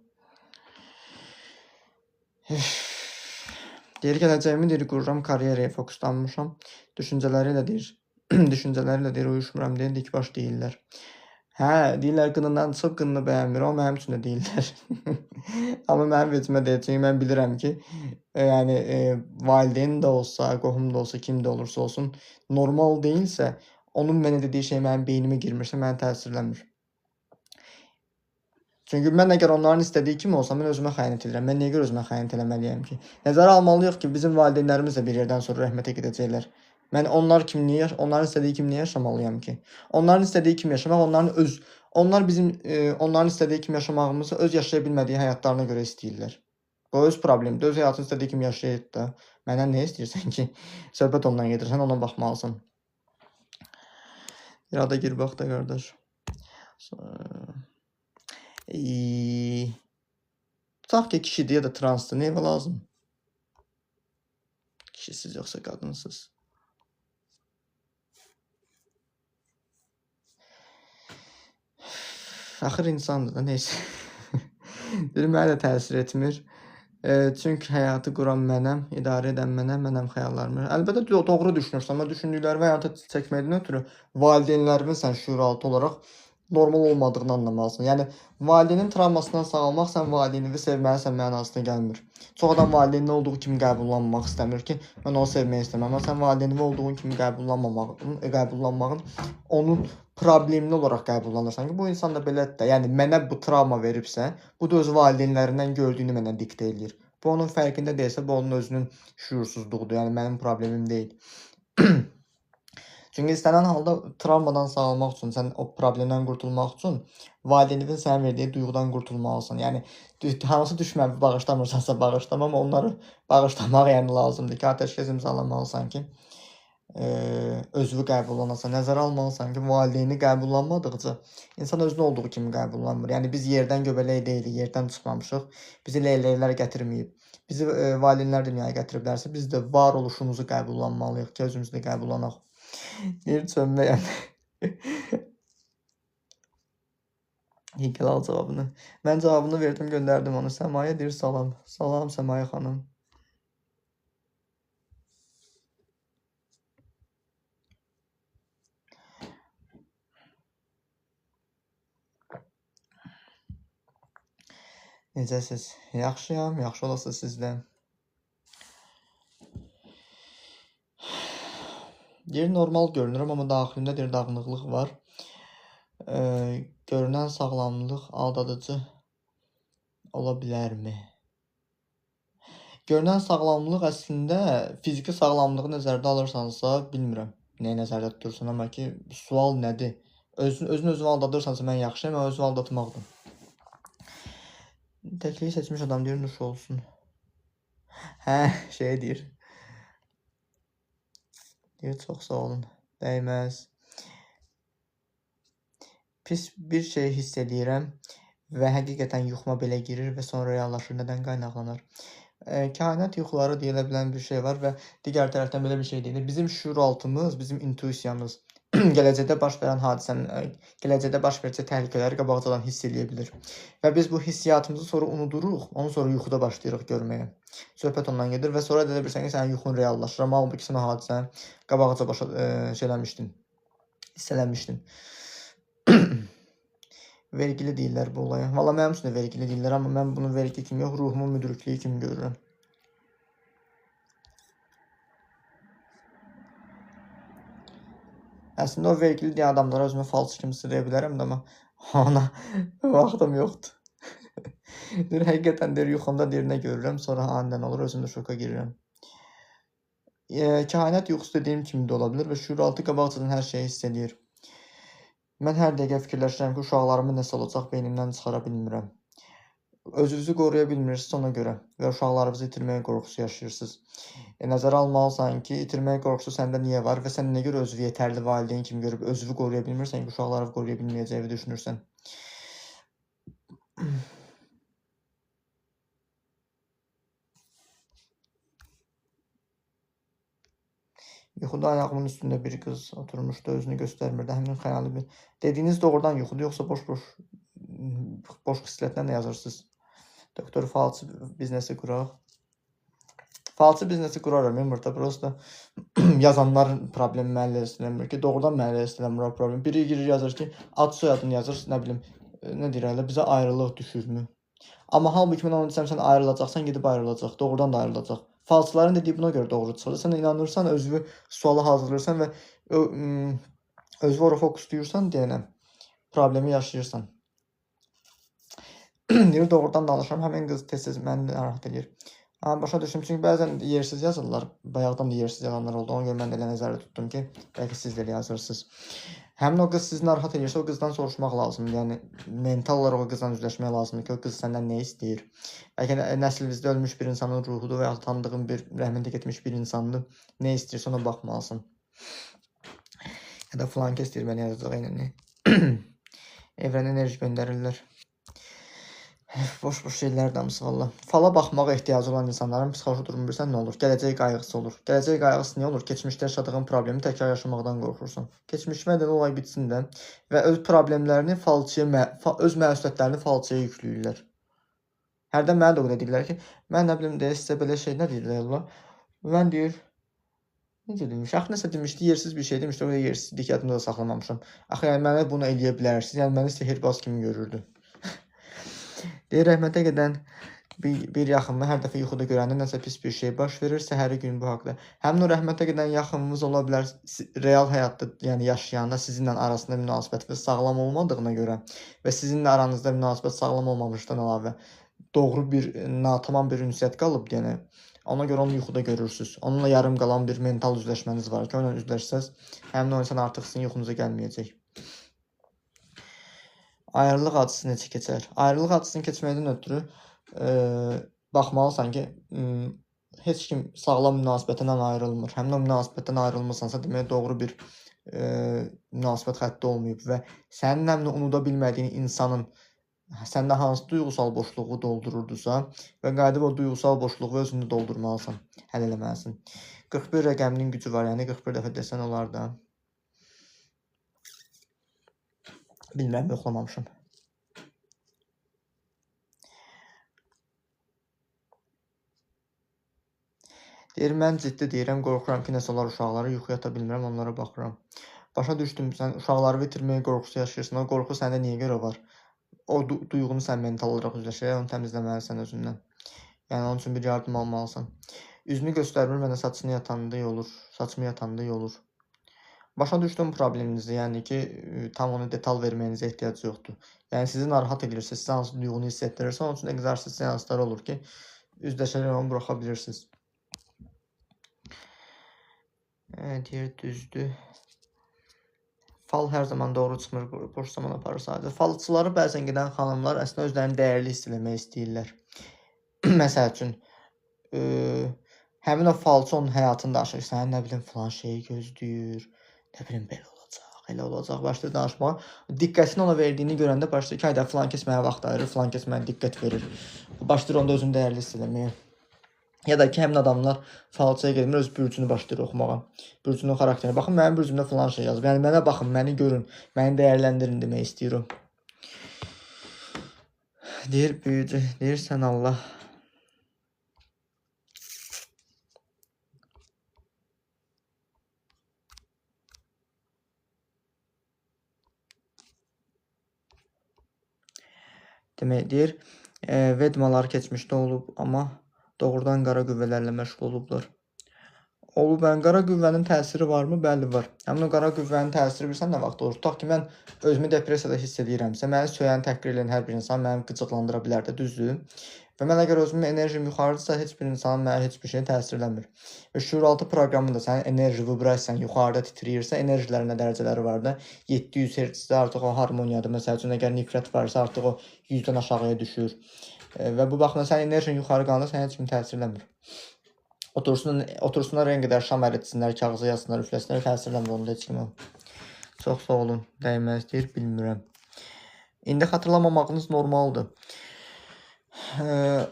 Deyir gələcəyimi deyir qururam, karyeraya fokuslanmışam. Düşüncələri ilə deyir, düşüncələri ilə deyir uyuşmuram deyir, dikbaş deyirlər. Hə, deyirlər qınından çıxıb qınını bəyənmir, o mənim üçün də deyirlər. Amma mənim vecimə deyil, çünki mən bilirəm ki, yəni valideyn də olsa, qohum da olsa, kim də olursa olsun, normal deyilsə, onun mənə dediyi şey mənim beynimə girmirsə, məni təsirləmir. Çünki mən əgər onların istədiyi kimi olsam, mən özümə xəyanət edirəm. Mən niyə görə özümə xəyanət eləməliyəm ki? Nəzərə almalıyıq ki, bizim valideynlərimiz də bir yerdən sonra rəhmətə gedəcəklər. Mən onların istədiyi kimi niyə yaşamalıyam ki? Onların istədiyi kimi yaşamaq, onlar bizim onların istədiyi kimi yaşamağımızı öz yaşaya bilmədiyi həyatlarına görə istəyirlər. O öz problemidir. Öz həyatını istədiyi kimi yaşayır da. Məndən nə istəyirsən ki? Söhbət ondan gedir. Sən ona baxmalısan. İrada gir bax da qardaş. Tutaq ki, kişidir ya da transdır. Nə evə lazım? Kişisiz yoxsa qadınsız. Axır insandır da, neysə. Deyir, mənə də təsir etmir. Çünki həyatı quran mənəm, idarə edən mənəm xəyallarımı. Əlbəttə doğru düşünürsən, amma düşündüklərimi həyata çəkməkdən ötürü valideynlərimin sən şüuraltı olaraq normal olmadığını anlamalısan. Yəni valideynin travmasından sağalmaq, sən valideyni sevməlisən mənasına gəlmir. Çox adam valideynin olduğu kimi qəbullanmaq istəmir ki, mən onu sevmək istəmirəm. Amma sən valideynin olduğun kimi qəbullanmağın onun problemli olaraq qəbullanırsan ki, bu insan da belədir də. Yəni mənə bu travma veribsə, bu da öz valideynlərindən gördüyünü mənə diktə eləyir. Bu onun fərqində deyilsə, bu onun özünün şüursuzluğudur. Yəni mənim problemim deyil. Çünki istənilən halda travmadan sağalmaq üçün, sən o problemdən qurtulmaq üçün valideynin sənə verdiyi duyğudan qurtulmalısan. Yəni hansı düşməni bağışlamırsansa bağışlama, amma onları bağışlamaq yəni lazımdır ki, atəşkəs imzalamalısan ki, özünü qəbullanasan. Nəzərə almalısan ki, valideyni qəbullanmadıqca insan özünü olduğu kimi qəbullanmır. Yəni biz yerdən göbələk deyilik, yerdən çıxmamışıq. Bizi leyləklər gətirməyib. Bizi valideynlər dünyaya gətiriblərsə, biz də var oluşumuzu qəbullanmalıyıq ki, özümüzü də qəbullanaq. Deyir çönməyəm. Gəl al cavabını. Mən cavabını verdim, göndərdim onu. Səmaya deyir salam. Salam Səmaya xanım. Necəsiz? Yaxşıyam, yaxşı olasınız sizdə. Deyir normal görünürəm, amma daxilimdə deyir dağınıqlıq var. Görünən sağlamlıq aldadıcı ola bilərmi? Görünən sağlamlıq əslində fiziki sağlamlığı nəzərdə alırsansa, bilmirəm nəyə nəzərdə tutursan, amma ki, sual nədir? Özünü aldadırsansa mən yaxşıyam, amma özünü aldatmaqdır. Təkliyi seçmiş adam deyir, nuş olsun. Hə, şey deyir. Deyir, çox sağ olun. Dəyməz. Pis bir şey hiss edirəm və həqiqətən yuxuma belə girir və sonra reallaşır. Nədən qaynaqlanır? Kainat yuxuları deyilə bilən bir şey var və digər tərəfdən belə bir şey deyilir. Bizim şüuraltımız, bizim intuisiyamız gələcəkdə baş verən hadisənin, gələcəkdə baş verəcək təhlükələri qabaqcadan hiss eləyə bilir. Və biz bu hissiyatımızı sonra unuduruq, onu sonra yuxuda başlayırıq görməyə. Söhbət ondan gedir və sonra deyə bilirsən ki, sənin yuxun reallaşır. Amma halbuki sən hadisəni qabaqca hiss eləmişdin. Vergili deyirlər bu olaya. Valla mənim üçün də vergili deyirlər, amma mən bunu vergi kimi yox, ruhumun müdriklüyü kimi görürəm. Əslində o vergili deyən adamlara özümə falçı kimi sıraya bilərəm də, amma ona vaxtım yoxdur. Deyir, həqiqətən deyir, yuxumda deyir, nə görürəm, sonra anidən olur, özüm də şoka girirəm. Kainat yuxusu dediyim kimi də ola bilir və şüuraltı qabaqcadan hər şeyi hiss edir. Mən hər dəqiqə fikirləşirəm ki, uşaqlarımın nəsə olacaq, beynimdən çıxara bilmirəm. Özünüzü qoruya bilmirsiniz ona görə və uşaqlarınızı itirməyə qorxusu yaşayırsınız. Nəzərə almalısan ki, itirməyə qorxusu səndə niyə var və sən nə görə özünü yetərli valideyn kimi görüb özünü qoruya bilmirsən ki, uşaqlarını qoruya bilməyəcəyini düşünürsən. Yuxuda ayağımın üstündə bir qız oturmuşdu, özünü göstərmirdi. Həmin xəyali bir... Dediyiniz doğrudan yuxudur, yoxsa boş xislətlərlə yazırsınız? Doktor falçı biznesi quraq. Falçı biznesi quraram, burada prosta yazanlar problemi mənə elə eləmir ki, doğrudan mənə elə eləmir o problem. Biri girir yazır ki, ad soyadını yazır, nə bilim, nə deyirlər, bizə ayrılıq düşürmü? Amma halbuki mən onu desəm, sən ayrılacaqsan, gedib ayrılacaq. Doğrudan da ayrılacaq. Falçıların dediyi buna görə doğru çıxır. Sən inanırsan, özünü suala hazırlayırsan və özünü ora fokuslayırsan deyənə problemi yaşayırsan. Deyir, doğrudan danışıram, həmin qız tez-tez məni narahat edir. Başa düşdüm, çünki bəzən yersiz yazırlar. Bayaqdan da yersiz yazanlar oldu. Ona görə mən də elə nəzərdə tutdum ki, bəlkə siz də elə yazırsınız. Həmin o qız sizi narahat edirsə, o qızdan soruşmaq lazımdır. Yəni mental olaraq o qızla üzləşmək lazımdır ki, o qız səndən nə istəyir? Bəlkə nəslimizdə ölmüş bir insanın ruhudur və ya tanıdığın bir rəhmətə getmiş bir insandır. Nə istəyirsə ona baxmalısın. Ya da filan kəs deyir mənə yazacaq eynəni. Evrənə enerji göndərirlər. Boş-boş şeylər danışıq valla. Fala baxmağa ehtiyacı olan insanların psixoloji durumu bilirsən nə olur? Gələcək qayğısı olur. Gələcək qayğısı nə olur? Keçmişdə yaşadığın problemi təkrar yaşamaqdan qorxursan. Keçmişmə də olay bitsin də və öz problemlərini falçıya, öz məsuliyyətlərini falçıya yükləyirlər. Hərdən mənə də o deyirlər ki, mən nə bilim deyə sizə belə şeylər deyirlər Allah. Mən deyir, necə demiş? Axı nəsə demişdi, yersiz bir şey demişdi, o da yersizlik yadımda da saxlamamışam. Axı yəni mənə bunu eləyə bilərsiniz. Yəni məni sehirbaz kimi görürdü. Deyir, rəhmətə gedən bir yaxınımı hər dəfə yuxuda görəndə nəsə pis bir şey baş verir, səhəri gün bu haqda. Həmin o rəhmətə gedən yaxınımız ola bilər, real həyatda, yəni yaşayanda sizinlə arasında münasibətiniz sağlam olmadığına görə və sizinlə aranızda münasibət sağlam olmamışdan əlavə doğru bir, natamam bir ünsiyyət qalıb, yəni ona görə onu yuxuda görürsünüz. Onunla yarım qalan bir mental üzləşməniz var ki, onunla üzləşsəz, həmin o insan artıq sizin yuxunuza gəlməyəcək. Ayrılıq acısı necə keçər? Ayrılıq acısını keçməkdən ötürü baxmalısan ki, heç kim sağlam münasibətindən ayrılmır. Həmin o münasibətdən ayrılmırsansa, demək doğru bir münasibət xətti olmayıb və sənin həmin unuda bilmədiyin insanın səndə hansı duyğusal boşluğu doldururdusa və qayıdıb o duyğusal boşluğu özündə doldurmalısan, həll eləməlisən. 41 rəqəminin gücü var, yəni 41 dəfə desən olar da. Bilmirəm, yoxlamamışam. Deyir, mən ciddi deyirəm, qorxuram ki, nəsə olar uşaqlara, yuxu yata bilmirəm, onlara baxıram. Başa düşdüm, sən uşaqları bitirməyə qorxusu yaşayırsan, o qorxu səndə niyə görə var? O duyğunu sən mental olaraq üzləşək, onu təmizləməlisən özündən. Yəni, onun üçün bir yardım almalısan. Üzünü göstərmir, mənə saçını yatanda iyi olur, saçımı yatanda iyi olur. Başa düşdüm probleminizi, yəni ki, tam onu detal verməyinizə ehtiyac yoxdur. Yəni, sizi narahat edirsə, sizə hansı duyğunu hiss etdirirsə, onun üçün egzersiz seansları olur ki, üzləşərək onu buraxa bilirsiniz. Deyir, düzdür. Fal hər zaman doğru çıxmır, boş zaman aparır sadəcə. Falçıları bəzən gedən xanımlar əslində özlərini dəyərli hiss eləmək istəyirlər. Məsəl üçün, həmin o falçı onun həyatını daşıyır. Sənin nə bilim filan şeyi gözləyir. Nə bilim belə olacaq, elə olacaq. Başlayır danışmağa. Diqqətini ona verdiyini görəndə başlayır ki, hayda filan kəs mənə vaxt ayırır, filan kəs mənə diqqət verir. Başlayır onda özünü dəyərli hiss eləməyə. Ya da ki, həmin adamlar falçıya gedmir, öz bürcünü başlayır oxumağa. Bürcünün xarakterini. Baxın, mənim bürcümdə filan şey yazıb. Yəni, mənə baxın, məni görün, məni dəyərləndirin demək istəyirəm. Deyir, büyücü, deyir, sən Allah. Demək, deyir, vedmalar keçmişdə olub, amma doğrudan qara qüvvələrlə məşğul olublar. Olub, qara qüvvənin təsiri varmı? Bəli, var. Həmin o qara qüvvənin təsiri bilirsən nə vaxt olur? Tutaq ki, mən özümü depressiyada hiss edirəmsə, məni söyən, təhqir edən hər bir insan məni qıcıqlandıra bilər də, düzdür? Və mən əgər özümün enerjim yuxarıdırsa, heç bir insanın mənə heç bir şey təsir eləmir. Və şuuraltı proqramında sənin enerji, vibrasiyan yuxarıda titrəyirsə, enerjilərin nə dərəcələri var da, 700 Hz-də artıq o harmoniyadır. Məsəl üçün, əgər nifrət varsa, artıq o 100-dən aşağıya düşür. Və bu baxımdan sənin enerjin yuxarı qalanda sənə heç kim təsir eləmir. Otursunlar en qədər şam əritsinlər, kağıza yazsınlar, üfləsinlər, təsir eləmir onda heç kim o. Çox sağ olun, dəyməz deyir, bilmirəm. İndi xatırlamamağınız normaldır.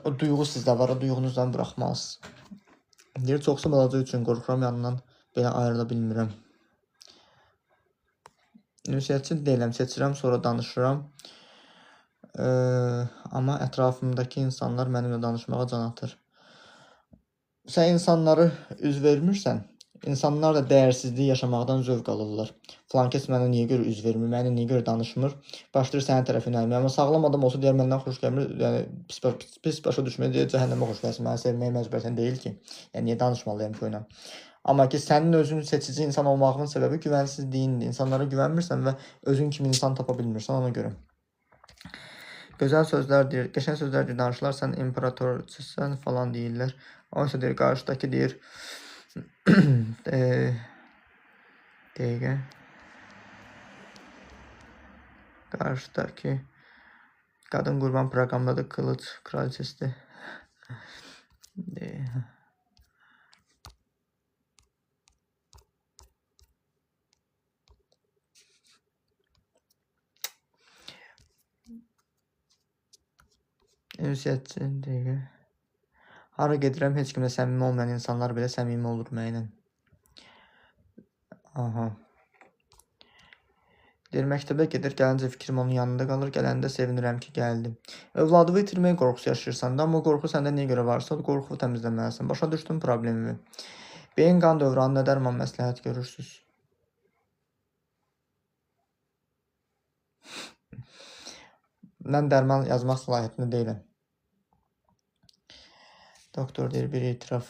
O duyğu sizdə var, o duyğunuzdan buraxmalısınız. Deyir, çoxsu balaca üçün qorxuram, yanından belə ayrıla bilmirəm. Ünsiyyətçi deyiləm, seçirəm, sonra danışıram. Amma ətrafımdakı insanlar mənimlə danışmağa can atır. Sən insanları üz vermirsən, insanlar da dəyərsizliyi yaşamaqdan zövq alırlar. Falan kəs mənə niyə görə üz vermir, mənə niyə görə danışmır? Başlayır sənin tərəfinə əyməyə. Amma sağlam adam olsa deyər məndən xoş gəlmir, yəni pis başa düşməyə deyir cəhənnəmə xoş gəlsin. Məni sevməyə məcburiyyətən deyil ki. Yəni niyə danışmalıyam ki o ilə? Amma ki sənin özün seçici insan olmağının səbəbi güvənsizliyindir. İnsanlara güvənmirsən və özün kimi insan tapa bilmirsən ona görə. Gözəl sözlər deyir, qəşəng sözlər deyir, danışırlar, imperatorçusan falan deyirlər. Oysa deyir, qarşıdakı deyir, dəqiqə, qarşıdakı qadın qurban proqramdadır, Kılıç kraliçesidir. Ünsiyyətçi, dəqiqə. Hara gedirəm, heç kimlə səmimi olmayan insanlar belə səmimi olur mənimlə. Aha. Deyir, məktəbə gedir, gəlincə fikrim onun yanında qalır, gələndə sevinirəm ki, gəldim. Övladını itirmək qorxusu yaşayırsan da, amma qorxu səndə niyə görə varsa, o qorxu təmizləməlisən. Başa düşdün problemimi. Beyin qan dövranı nə dərman məsləhət görürsünüz? Mən dərman yazmaq səlahiyyətində deyiləm. Doktor deyir, bir itiraf.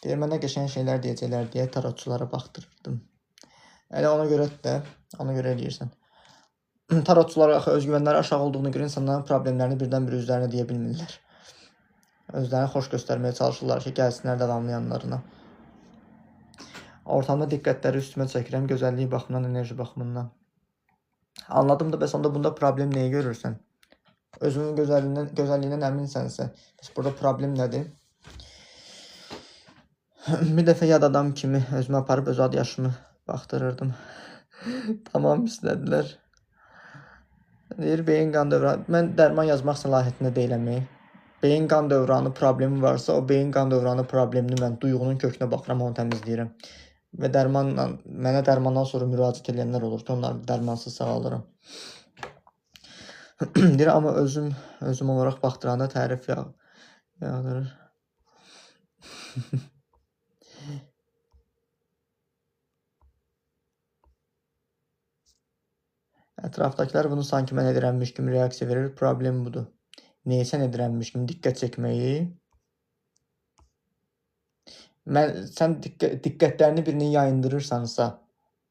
Deyir, mənə qəşəng şeylər deyəcəklər deyə tarotçulara baxdırırdım. Elə ona görə də, ona görə eləyirsən. Tarotçulara özgüvənləri aşağı olduğunu görə insanların problemlərini birdən-bir üzlərinə deyə bilmirlər. Özlərini xoş göstərməyə çalışırlar ki, gəlsinlər davamlı yanlarına. Ortamda diqqətləri üstümə çəkirəm, gözəlliyi baxımından, enerji baxımından. Anladım da, bəs onda bunda problem nəyi görürsən? Özünün gözəlliyindən əminsənsə, bəs burada problem nədir? Bir dəfə yad adam kimi özümü aparıb öz ad yaşımı baxdırırdım. Tamam istədilər. Deyir, beyin qan dövranı. Mən dərman yazmaq səlahiyyətində deyiləm. Beyin qan dövranı problemi varsa, o beyin qan dövranı problemini mən duyğunun kökünə baxıram, onu təmizləyirəm. Və dərmanla, mənə dərmandan sonra müraciət edənlər olur ki, onları dərmansız sağalırım. Deyir, amma özüm olaraq baxdıranda tərif yağdırır. Ətrafdakılar bunu sanki mən edirəmmiş kimi reaksiya verir. Problem budur. Neyə sən edirəmmiş kimi diqqət çəkməyi? Sən diqqətlərini birinin yayındırırsansa,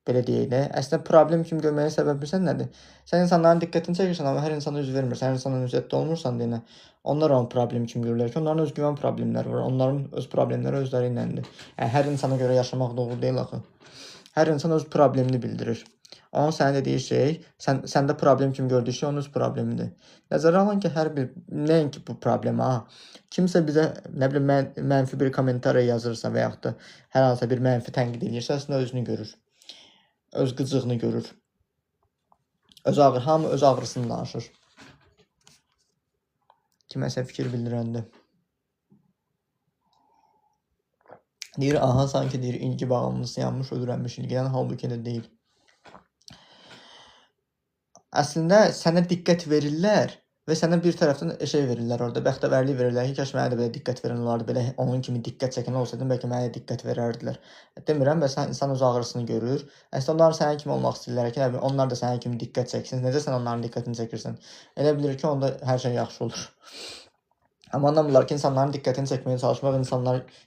belə deyək də, əslində problem kimi görməyə səbəb bilsən nədir? Sən insanların diqqətini çəkirsən, amma hər insana üz vermirsən, hər insana ünsiyyətdə olmursan deyənə, onlar onu problem kimi görürlər ki, onların öz güvən problemləri var, onların öz problemləri özləri iləndir. Hər insana görə yaşamaq doğru deyil axı. Hər insan öz problemini bildirir. Onun sənə dediyi şey, səndə problem kimi gördüyü şey onun öz problemidir. Nəzərə alın ki, hər bir, nəinki bu problem, kimsə bizə, nə bilim, mənfi bir kommentariya yazırsa və yaxud da hər hansısa bir mənfi tənqid edirsə, əslində özünü görür. Öz qıcığını görür. Hamı öz ağrısını danışır. Kiməsə fikir bildirəndə. Deyir, aha, sanki deyir, ilgi bağımlısı yanmış, öldürənmiş ilgilən, halbuki də deyil. Əslində, sənə diqqət verirlər və sənə bir tərəfdən şey verirlər orada, bəxtəvərlik verirlər ki, kaş mənə də belə diqqət verən olardı, belə onun kimi diqqət çəkən olsaydım, bəlkə mənə diqqət verərdilər. Demirəm, bəs insan öz ağrısını görür. Əslində, onlar sənə kimi olmaq istəyirlər ki, onlar da sənə kimi diqqət çəksin. Necə sən onların diqqətini çəkirsən? Elə bilir ki, onda hər şey yaxşı olur. Amma anlamırlar ki, insanların diqqətini çəkməyə çalışmaq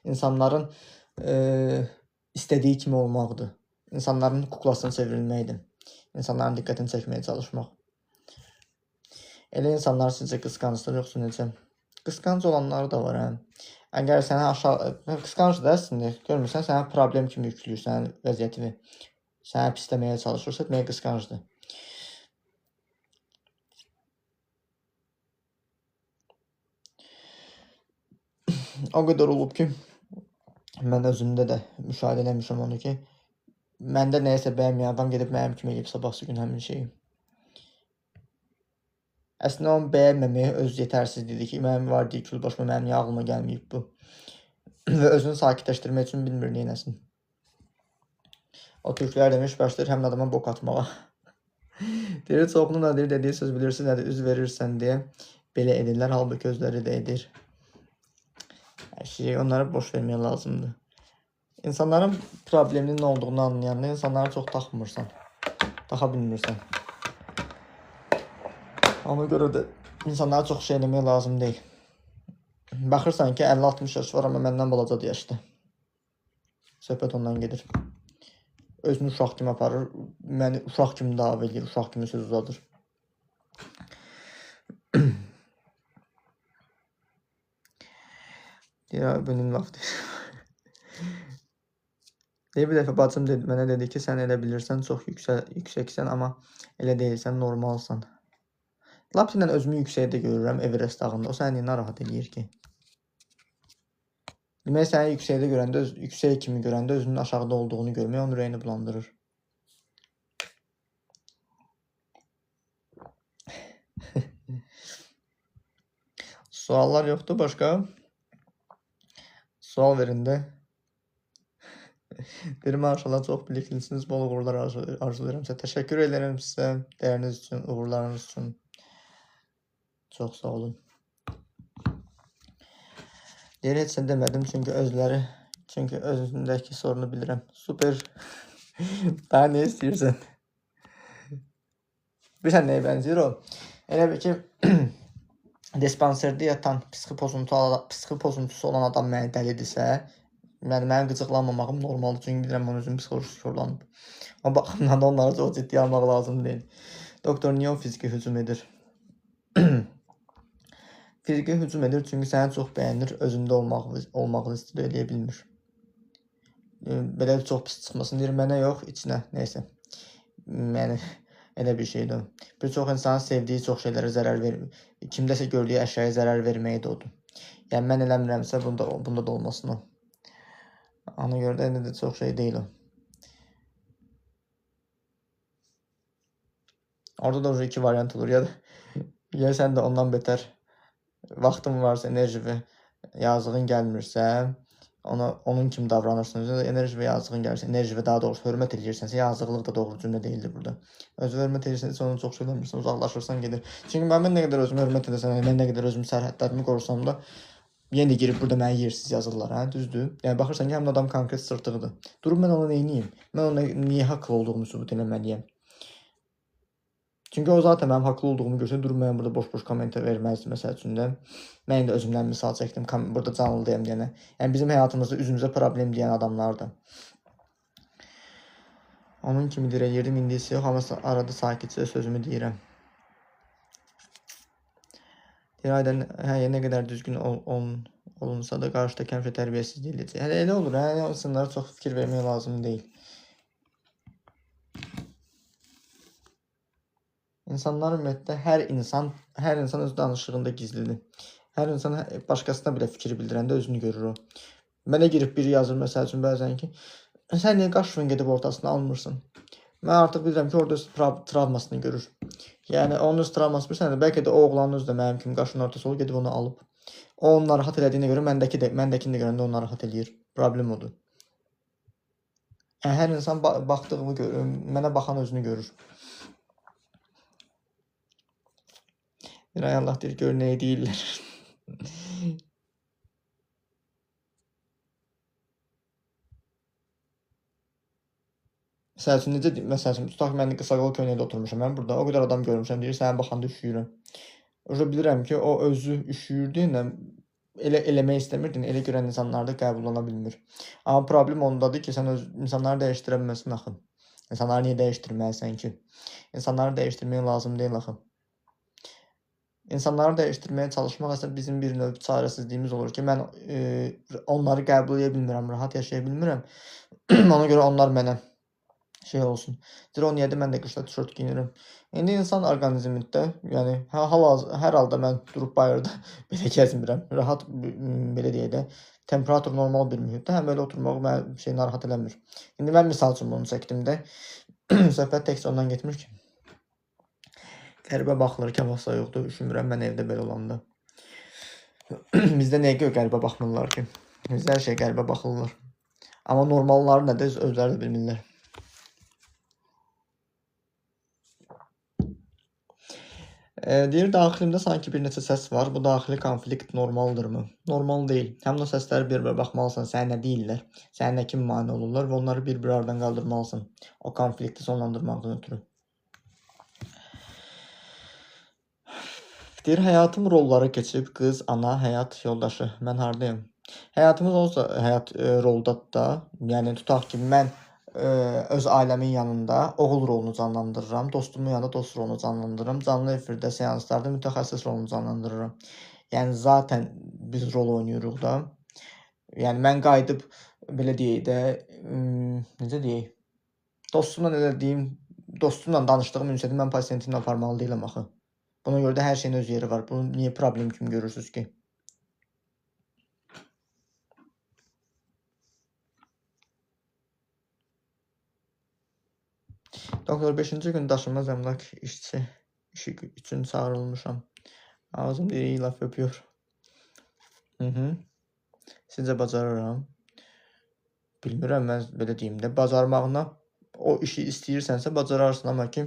insanların istədiyi kimi olmaqdır. İnsanların kuklasını çevrilməkdir. İnsanların diqqətini çəkməyə çalışmaq. Elə insanlar sizcə qısqancdır, yoxsa necə? Qısqanc olanlar da var, Əgər sənə qısqanc da əslində, görmürsən, sənə problem kimi yüklüyür sənin vəziyyətini. Sənə pisləməyə çalışırsa, demək qısqancdır. O qədər olub ki, mən özümdə də müşahidə eləmişəm onu ki, məndə nəyəsə bəyənməyən adam gedib mənim kimi eləyib sabahsı gün həmin şeyi. Əslində onu bəyənməməyə öz yetərsizliyidir ki, mənim var deyil, kül başıma mənim niyə ağlıma gəlməyib bu. Və özünü sakitləşdirmək üçün bilmir neynəsin. O türklər demiş, başlayır həmin adama bok atmağa. Deyir, çoxlu nədir, dediyi söz bilirsin, nədir, üz verirsən deyə belə edirlər, halbuki özləri də edir. Hər şeyi onlara boş vermək lazımdır. İnsanların probleminin nə olduğunu anlayanda insanlara çox taxmırsan. Taxa bilmirsən. Ona görə də insanlara çox şey eləmək lazım deyil. Baxırsan ki, 50-60 yaş var, amma məndən balacadır yaşda. Söhbət ondan gedir. Özünü uşaq kimi aparır, məni uşaq kimi dava edir, uşaq kimi söz uzadır. Ya, benim vaxtı. Bir dəfə bacım mənə dedi ki, sən elə bilirsən, çox yüksəksən, amma elə deyilsən, normalsan. Lapsla özümü yüksəkdə görürəm Everest dağında. O səni narahat eləyir ki. Demək, səni yüksəkdə görəndə, yüksək kimi görəndə özünün aşağıda olduğunu görmək onun ürəyini bulandırır. Suallar yoxdur başqa? Sual verin də. Bir maşallah çox biliklisiniz, bol uğurlar arzulayıram sizə. Təşəkkür edirəm sizə, dəyəriniz üçün, uğurlarınız üçün. Çox sağ olun. Deyir, heç sən demədim, çünki özündəki sorunu bilirəm. Super. Daha nə istəyirsən? Bilirsən nəyə bənzəyir o? Elə bir ki, dispanserdə yatan psixi pozuntusu olan adam məni dəlidirsə, mənim qıcıqlanmamağım normaldır, çünki bilirəm onun özünün psixolojisi korlanıb. O baxımdan da onları çox ciddi almaq lazım deyil. Doktor niyə o fiziki hücum edir? Fiziki hücum edir, çünki səni çox bəyənir, özündə olmağı istidə eləyə bilmir. Belə çox pis çıxmasın, deyir, mənə yox, içinə, neysə. Yəni, elə bir şeydir o. Bir çox insanın sevdiyi çox şeylərə zərər vermir. Kimdəsə gördüyü əşyaya zərər verməyi də odur. Yəni, mən eləmirəmsə, bunda da olmasın o. Ona görə də elə də çox şey deyil o. Orada da iki variant olur. Ya sən də ondan betər vaxtın varsa, enerji və yazığın gəlmirsə, onun kimi davranırsan. Enerji və yazığın gəlirsə, enerji və daha doğrusu hörmət edirsənsə, yazıqlıq da doğru cümlə deyildir burada. Özü hörmət edirsənsə, onu çox söyləmirsən, uzaqlaşırsan, gedir. Çünki mən nə qədər özümü hörmət edəsəm, mən nə qədər özümün sərhədlərimi qorusam da, yenə də girib burada mənə yersiz yazırlar, hə, düzdür? Yəni, baxırsan ki, həmin adam konkret sırtıqdır. Durub mən ona neyniyim? Mən ona niyə haqlı olduğumu sübut eləməliyəm? Çünki o zaten mənim haqlı olduğumu görsə, durub mən burada boş-boş komentə verməzdi, məsəl üçün də. Mən də özümdən misal çəkdim, burada canlıdayım deyənə. Yəni, bizim həyatımızda üzümüzə problem deyən adamlardır. Onun kimi dirəyirdim, indi isə yox, amma arada sakitcə sözümü deyirəm. Aydan, nə qədər düzgün olunsa da qarşıdakı həmişə tərbiyəsiz deyiləcək. Elə olur, insanlara çox fikir vermək lazım deyil. İnsanlar ümumiyyətlə, hər insan öz danışığında gizlidir. Hər insan başqasına belə fikir bildirəndə özünü görür o. Mənə girib biri yazır, məsəl üçün, bəzən ki, sən niyə qaşını gedib ortasını almırsan? Mən artıq bilirəm ki, orada öz travmasını görür. Yəni, onun öz travması bilirsən də, bəlkə də o oğlanın özü də mənim kimi qaşının ortası olub, gedib onu alıb. O onu narahat elədiyinə görə, məndəkini də görəndə onu narahat eləyir. Problem odur. Yəni, hər insan baxdığımı görür, mənə baxan özünü görür. Allah deyir, gör nəyə deyirlər. Məsəl üçün, necə deyim? Məsəl üçün, tutaq ki, mən qısaqalı köynəkdə oturmuşam. Mən burada o qədər adam görmüşəm, deyir, sənə baxanda üşüyürəm. Bilirəm ki, o özü üşüyürdü, elə eləmək istəmirdi, elə görən insanlar da qəbullana bilmir. Amma problem ondadır ki, sən insanları dəyişdirə bilməsin axı. İnsanları niyə dəyişdirməlisən ki? İnsanları dəyişdirmək lazım deyil axı. İnsanları dəyişdirməyə çalışmaq əslində bizim bir növ çarəsizliyimiz olur ki, mən onları qəbul edə bilmirəm, rahat yaşaya bilmirəm. Ona görə onlar mənə şey olsun. Deyir, o niyə də mən də qışda tişört giyinirəm. İndi insan orqanizmində, yəni hər halda mən durub bayırda belə gəzmirəm. Rahat, belə deyək də, temperatur normal bir mühitdə, həm belə oturmaq mənə narahat eləmir. İndi mən misal üçün bunu çəkdim də, söhbət təkcə ondan getmir ki. Qəribə baxılır ki, havası yoxdur, üşümürəm mən evdə belə olanda. Bizdə nəyə görə qəribə baxmırlar ki? Bizdə hər şey qəribə baxırlar. Amma normalları nədir, özləri də bilmirlər. Deyir, daxilimdə sanki bir neçə səs var. Bu daxili konflikt normaldırmı? Normal deyil. Həmin o səsləri bir-bir baxmalısan. Sənə nə deyirlər? Sənə nə kimi mane olurlar və onları bir-bir aradan qaldırmalısan. O konflikti sonlandırmaqdan ötürü. Deyir, həyatım rolları keçib, qız, ana, həyat yoldaşı. Mən hardayım? Həyatımız olsa, həyat roldadır da. Yəni, tutaq ki, mən öz ailəmin yanında oğul rolunu canlandırıram, dostumun yanında dost rolunu canlandırıram, canlı efirdə, seanslarda mütəxəssis rolunu canlandırıram. Yəni, zaten biz rol oynayırıq da. Yəni, mən qayıdıb, belə deyək də, necə deyək, dostumla elə deyim, dostumla danışdığım ünsiyyəti mən pasiyentimlə aparmalı deyiləm axı. Buna görə də hər şeyin öz yeri var. Bunu niyə problem kimi görürsünüz ki? Doktor 5-ci gün daşınmaz əmlak işçi işi üçün çağırılmışam. Ağzım diri laf öpüyor. Sizcə bacarıram? Bilmirəm, mən belə deyim də, bacarmağına o işi istəyirsənsə bacararsan, amma ki,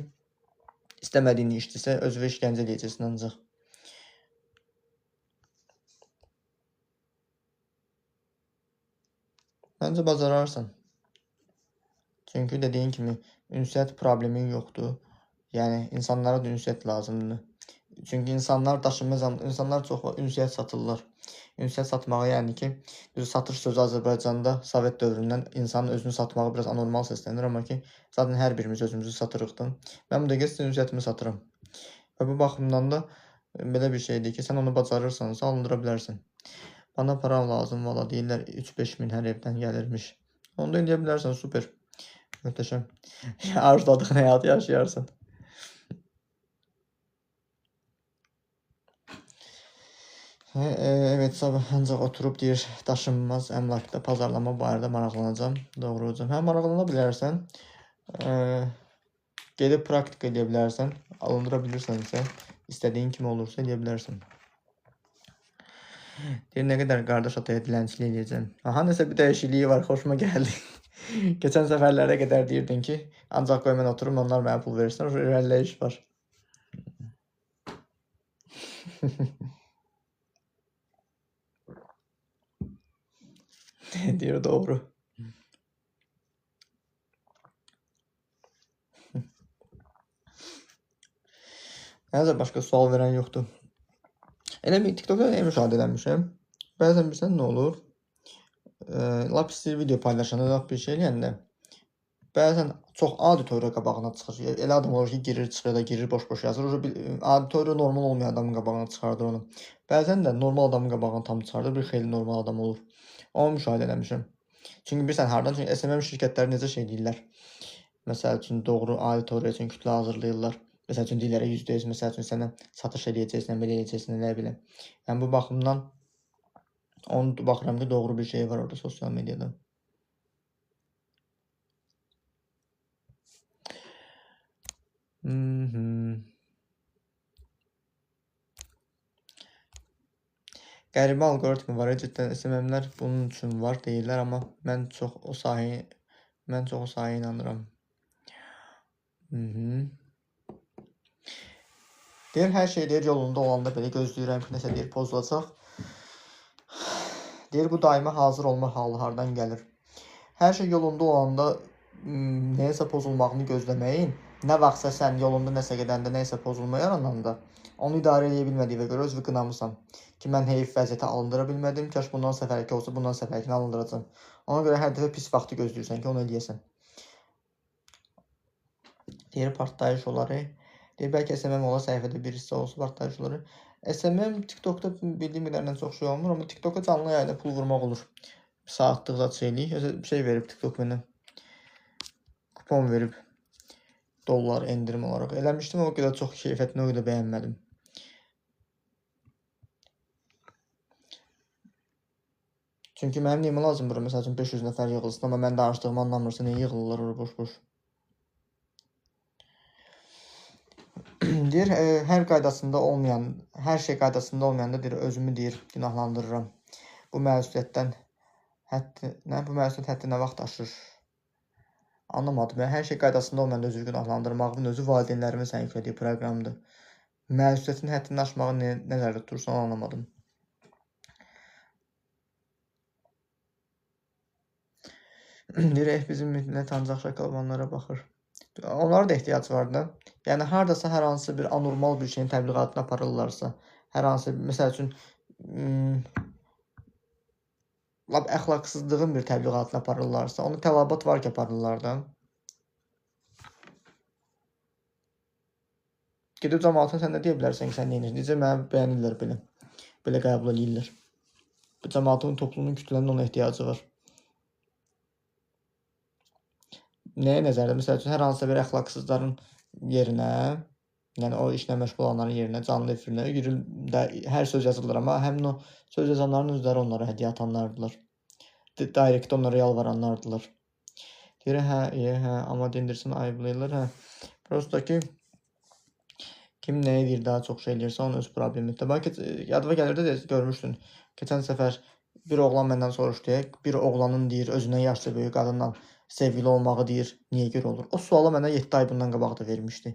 istəmədiyin işdirsə, özünə işgəncə eləyəcəksən ancaq. Məncə bacararsan. Çünki dediyin kimi, ünsiyyət problemin yoxdur. Yəni, insanlara da ünsiyyət lazımdır. Çünki insanlar daşınmaz, insanlar çox ünsiyyət satırlar. Ünsiyyət satmağı, yəni ki, satış sözü Azərbaycanda Sovet dövründən insanın özünü satmağı biraz anormal səslənir, amma ki, zaten hər birimiz özümüzü satırıqdır. Mən bu dəqiqə sizin ünsiyyətimi satıram. Və bu baxımdan da belə bir şeydir ki, sən onu bacarırsansa alındıra bilərsən. Bana para lazım, valla deyirlər 3-5 min hər evdən gəlirmiş. Onu da eləyə bilərsən, super. Möhtəşəm. Arzuladığın həyatı yaşayarsan. Evet, sabah ancaq oturub deyir, daşınmaz əmlakda pazarlama barədə maraqlanacam. Doğru hocam. Hə, maraqlana bilərsən. Gedib praktika edə bilərsən. Alındıra bilirsənsə, istədiyin kimi olursa edə bilərsən. Deyir, nə qədər qardaş ataya dilənçilik eləyəcəm. Aha, nəsə bir dəyişikliyi var, xoşuma gəldi. Keçən səfərlərə qədər deyirdin ki, ancaq qoy mən oturum, onlar mənə pul versin, irəliləyiş var. Deyir, doğru. Nəzə başqa sual verən yoxdur. Elə bir TikTokda nə müşahidə eləmişəm. Bəzən bilsən nə olur? Lap istəyir video paylaşanda, lap bir şey eləyəndə, bəzən çox auditoriya qabağına çıxır. Elə adam olur ki, girir, çıxır da, girir, boş-boş yazır. Auditoriya normal olmayan adamın qabağına çıxardır onu. Bəzən də normal adamın qabağına tam çıxardır, bir xeyli normal adam olur. Onu müşahidə eləmişəm. Çünki bilirsən hardan? Çünki SMM şirkətləri necə şey deyirlər? Məsəl üçün, doğru auditoriya üçün kütlə hazırlayırlar. Məsəl üçün, deyirlər 100%, məsəl üçün, sənə satış eləyəcəksən, belə eləyəcəksən, elə bilə. Yəni, bu baxımdan onu baxıram ki, doğru bir şey var orada sosial mediada. Qəribə alqoritmi var, ciddən SMM-lər bunun üçün var deyirlər, amma mən çox o sahəyə inanıram. Deyir, hər şey deyir, yolunda olanda belə gözləyirəm ki, nəsə deyir, pozulacaq. Deyir, bu daima hazır olma halı hardan gəlir. Hər şey yolunda olanda nəyəsə pozulmağını gözləməyin. Nə vaxtsa sən yolunda nəsə gedəndə, nəyəsə pozulma yarananda, onu idarə edə bilmədiyinə görə özünü qınamısan. Ki, mən heyif vəziyyətə alındıra bilmədim, kaş bundan səfərki olsa, bundan səfərkini alındıracam. Ona görə hər dəfə pis vaxtı gözləyirsən ki, onu eləyəsən. Deyir, partlayış oları. Deyir, bəlkə SMM ola səhifədə bir hissə olsa partlayış oları. SMM TikTokda bildiyim qədərilə çox şey olmur, amma TikToka canlı yayına pul vurmaq olur. Saatlıq zat şeylik. Şey verib TikTok mənə. Kupon verib. Dollar endirim olaraq. Eləmişdim, o qədər çox keyfiyyətini o qədər bəyənmədim. Çünki mənim neyimə lazımdır, məsəl üçün 500 nəfər yığılsın, amma mən danışdığımı anlamırsa, niyə yığılırlar orada boş-boş? Deyir, hər şey qaydasında olmayanda deyir, özümü deyir, günahlandırıram. Bu məsuliyyət həddi nə vaxt aşır? Anlamadım. Hər şey qaydasında olmayanda özünü günahlandırmağın özü valideynlərimin sən yüklədiyi proqramdır. Məsuliyyətin həddini aşmağı nəzərdə tutursan, onu anlamadım. Deyir, bizim millət ancaq şokoladlara baxır. Onlara da ehtiyac var da. Yəni, hardasa hər hansı bir anormal bir şeyin təbliğatını aparırlarsa, hər hansı, məsəl üçün, lap əxlaqsızlığın bir təbliğatını aparırlarsa, onu tələbat var ki, aparırlar da. Gedib cəmaatına sən də deyə bilərsən ki, sən neyinir? Necə mənə bəyənirlər belə. Belə qəbul edirlər. Bu cəmaatın, toplumun, kütlənin ona ehtiyacı var. Nəyə nəzərdə? Məsəl üçün, hər hansısa bir əxlaqsızların yerinə, yəni o işlə məşğul olanların yerinə, canlı efirinə hər söz yazırlar, amma həmin o söz yazanların özləri onlara hədiyyə atanlardılar. Direkt onlara yalvaranlardılar. Deyir, hə, amma dindirsin, ayıblayırlar, hə. Prosto ki, kim nə edir, daha çox şey eləyirsə, onun öz problemidir. Bəlkə yadıma gəlirdi də, görmüşdün. Keçən səfər bir oğlan məndən soruşdu, bir oğlanın deyir, özündən yaşlı böyük qadınla sevgili olmağı deyir, niyə görə olur? O sualı mənə 7 ay bundan qabaq da vermişdi.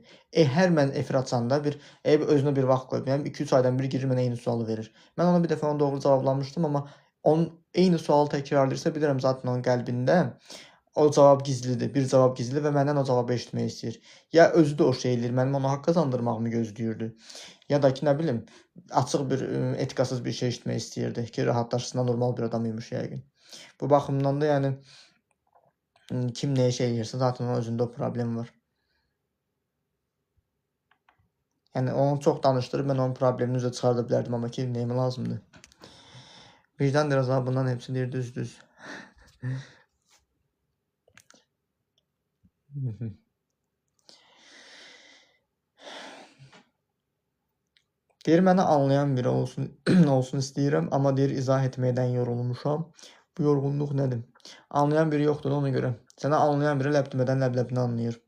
Hər mən efir açanda özünə bir vaxt qoyub, yəni 2-3 aydan bir girir mənə eyni sualı verir. Mən ona bir dəfə onu doğru cavablamışdım, amma onun eyni sualı təkrarlayırsa, bilirəm zaten onun qəlbində o cavab gizlidir, bir cavab gizlidir və məndən o cavabı eşitmək istəyir. Ya özü də o şey eləyir, mənim ona haqq qazandırmağımı gözləyirdi. Ya da ki, nə bilim, açıq bir, etikasız bir şey eşitmək istəyirdi ki, rahatlaşsın, normal bir adam imiş yəqin. Bu baxımdan da, yəni, kim nəyə şey eləyirsə, zaten onun özündə o problem var. Yəni, onu çox danışdırıb, mən onun problemini üzə çıxarda bilərdim, amma ki, neyimə lazımdır? Vicdan azabından hepsi deyir, düz. Deyir, mənə anlayan biri olsun istəyirəm, amma deyir, izah etməkdən yorulmuşam. Bu yorğunluq nədir? Anlayan biri yoxdur, ona görə. Sənə anlayan biri ləblədən ləbləbini anlayır.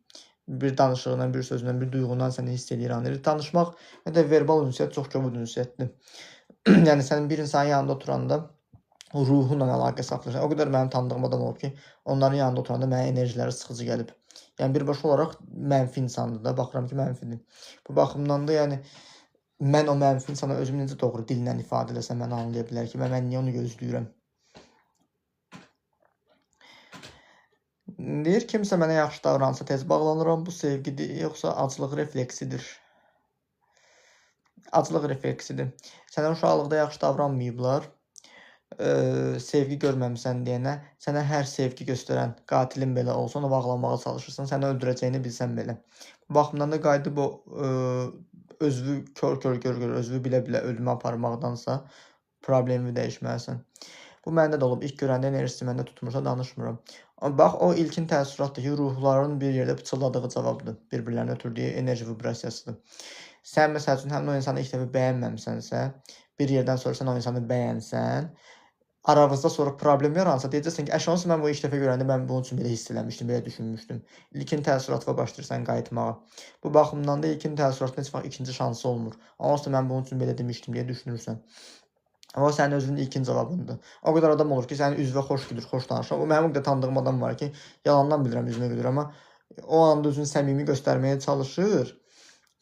Bir danışığından, bir sözündən, bir duyğundan səni hiss edir, anlayır. Danışmaq və də verbal ünsiyyət çox kobud ünsiyyətdir. Yəni, sənin bir insanın yanında oturanda ruhunla əlaqə saxlayırsan. O qədər mənim tanıdığım adam olub ki, onların yanında oturanda mənə enerjiləri sıxıcı gəlib. Yəni, birbaşa olaraq mənfi insandır da, baxıram ki, mənfidir. Bu baxımdan da, yəni, mən o mənfi insana özümü necə doğru dillə ifadə eləsəm, mənə anlaya bilər ki, mən niyə onu gözləyirəm? Deyir, kimsə mənə yaxşı davransa tez bağlanıram, bu sevgidir, yoxsa aclıq refleksidir? Aclıq refleksidir. Sənə uşaqlıqda yaxşı davranmayıblar, sevgi görməmisən deyənə, sənə hər sevgi göstərən qatilin belə olsa, onu bağlanmağa çalışırsan, səni öldürəcəyini bilsən belə. Bu baxımdan da qayıdıb o özünü kör, özünü bilə-bilə ölümə aparmaqdansa problemi dəyişməlisən. Bu məndə də olub. İlk görəndə enerjisi məndə tutmursa danışmıram. Bax, o ilkin təəssüratdır ki, ruhların bir yerdə pıçıldadığı cavabdır. Bir-birlərinə ötürdüyü enerji vibrasiyasıdır. Sən, məsəl üçün, həmin o insanı ilk dəfə bəyənməmisənsə, bir yerdən sonra sən o insanı bəyənsən, aranızda sonra problem yaransa, deyəcəksən ki, əşyansı mən bu ilk dəfə görəndə mən bunun üçün belə hiss eləmişdim, belə düşünmüşdüm. İlkin təəssüratla başlayırsan qayıtmağa. Bu baxımdan da ilkin təəssüratın heç vaxt ikinci şansı olmur. Olsa mən bunun üçün belə demişdim deyə düşünürsən. Amma sənin özünün ilkin cavabındır. O qədər adam olur ki, sənin üzvə xoş güdür, xoş danışır. Mənim o qədər tanıdığım adam var ki, yalandan bilirəm üzünə güdür, amma o anda özünü səmimi göstərməyə çalışır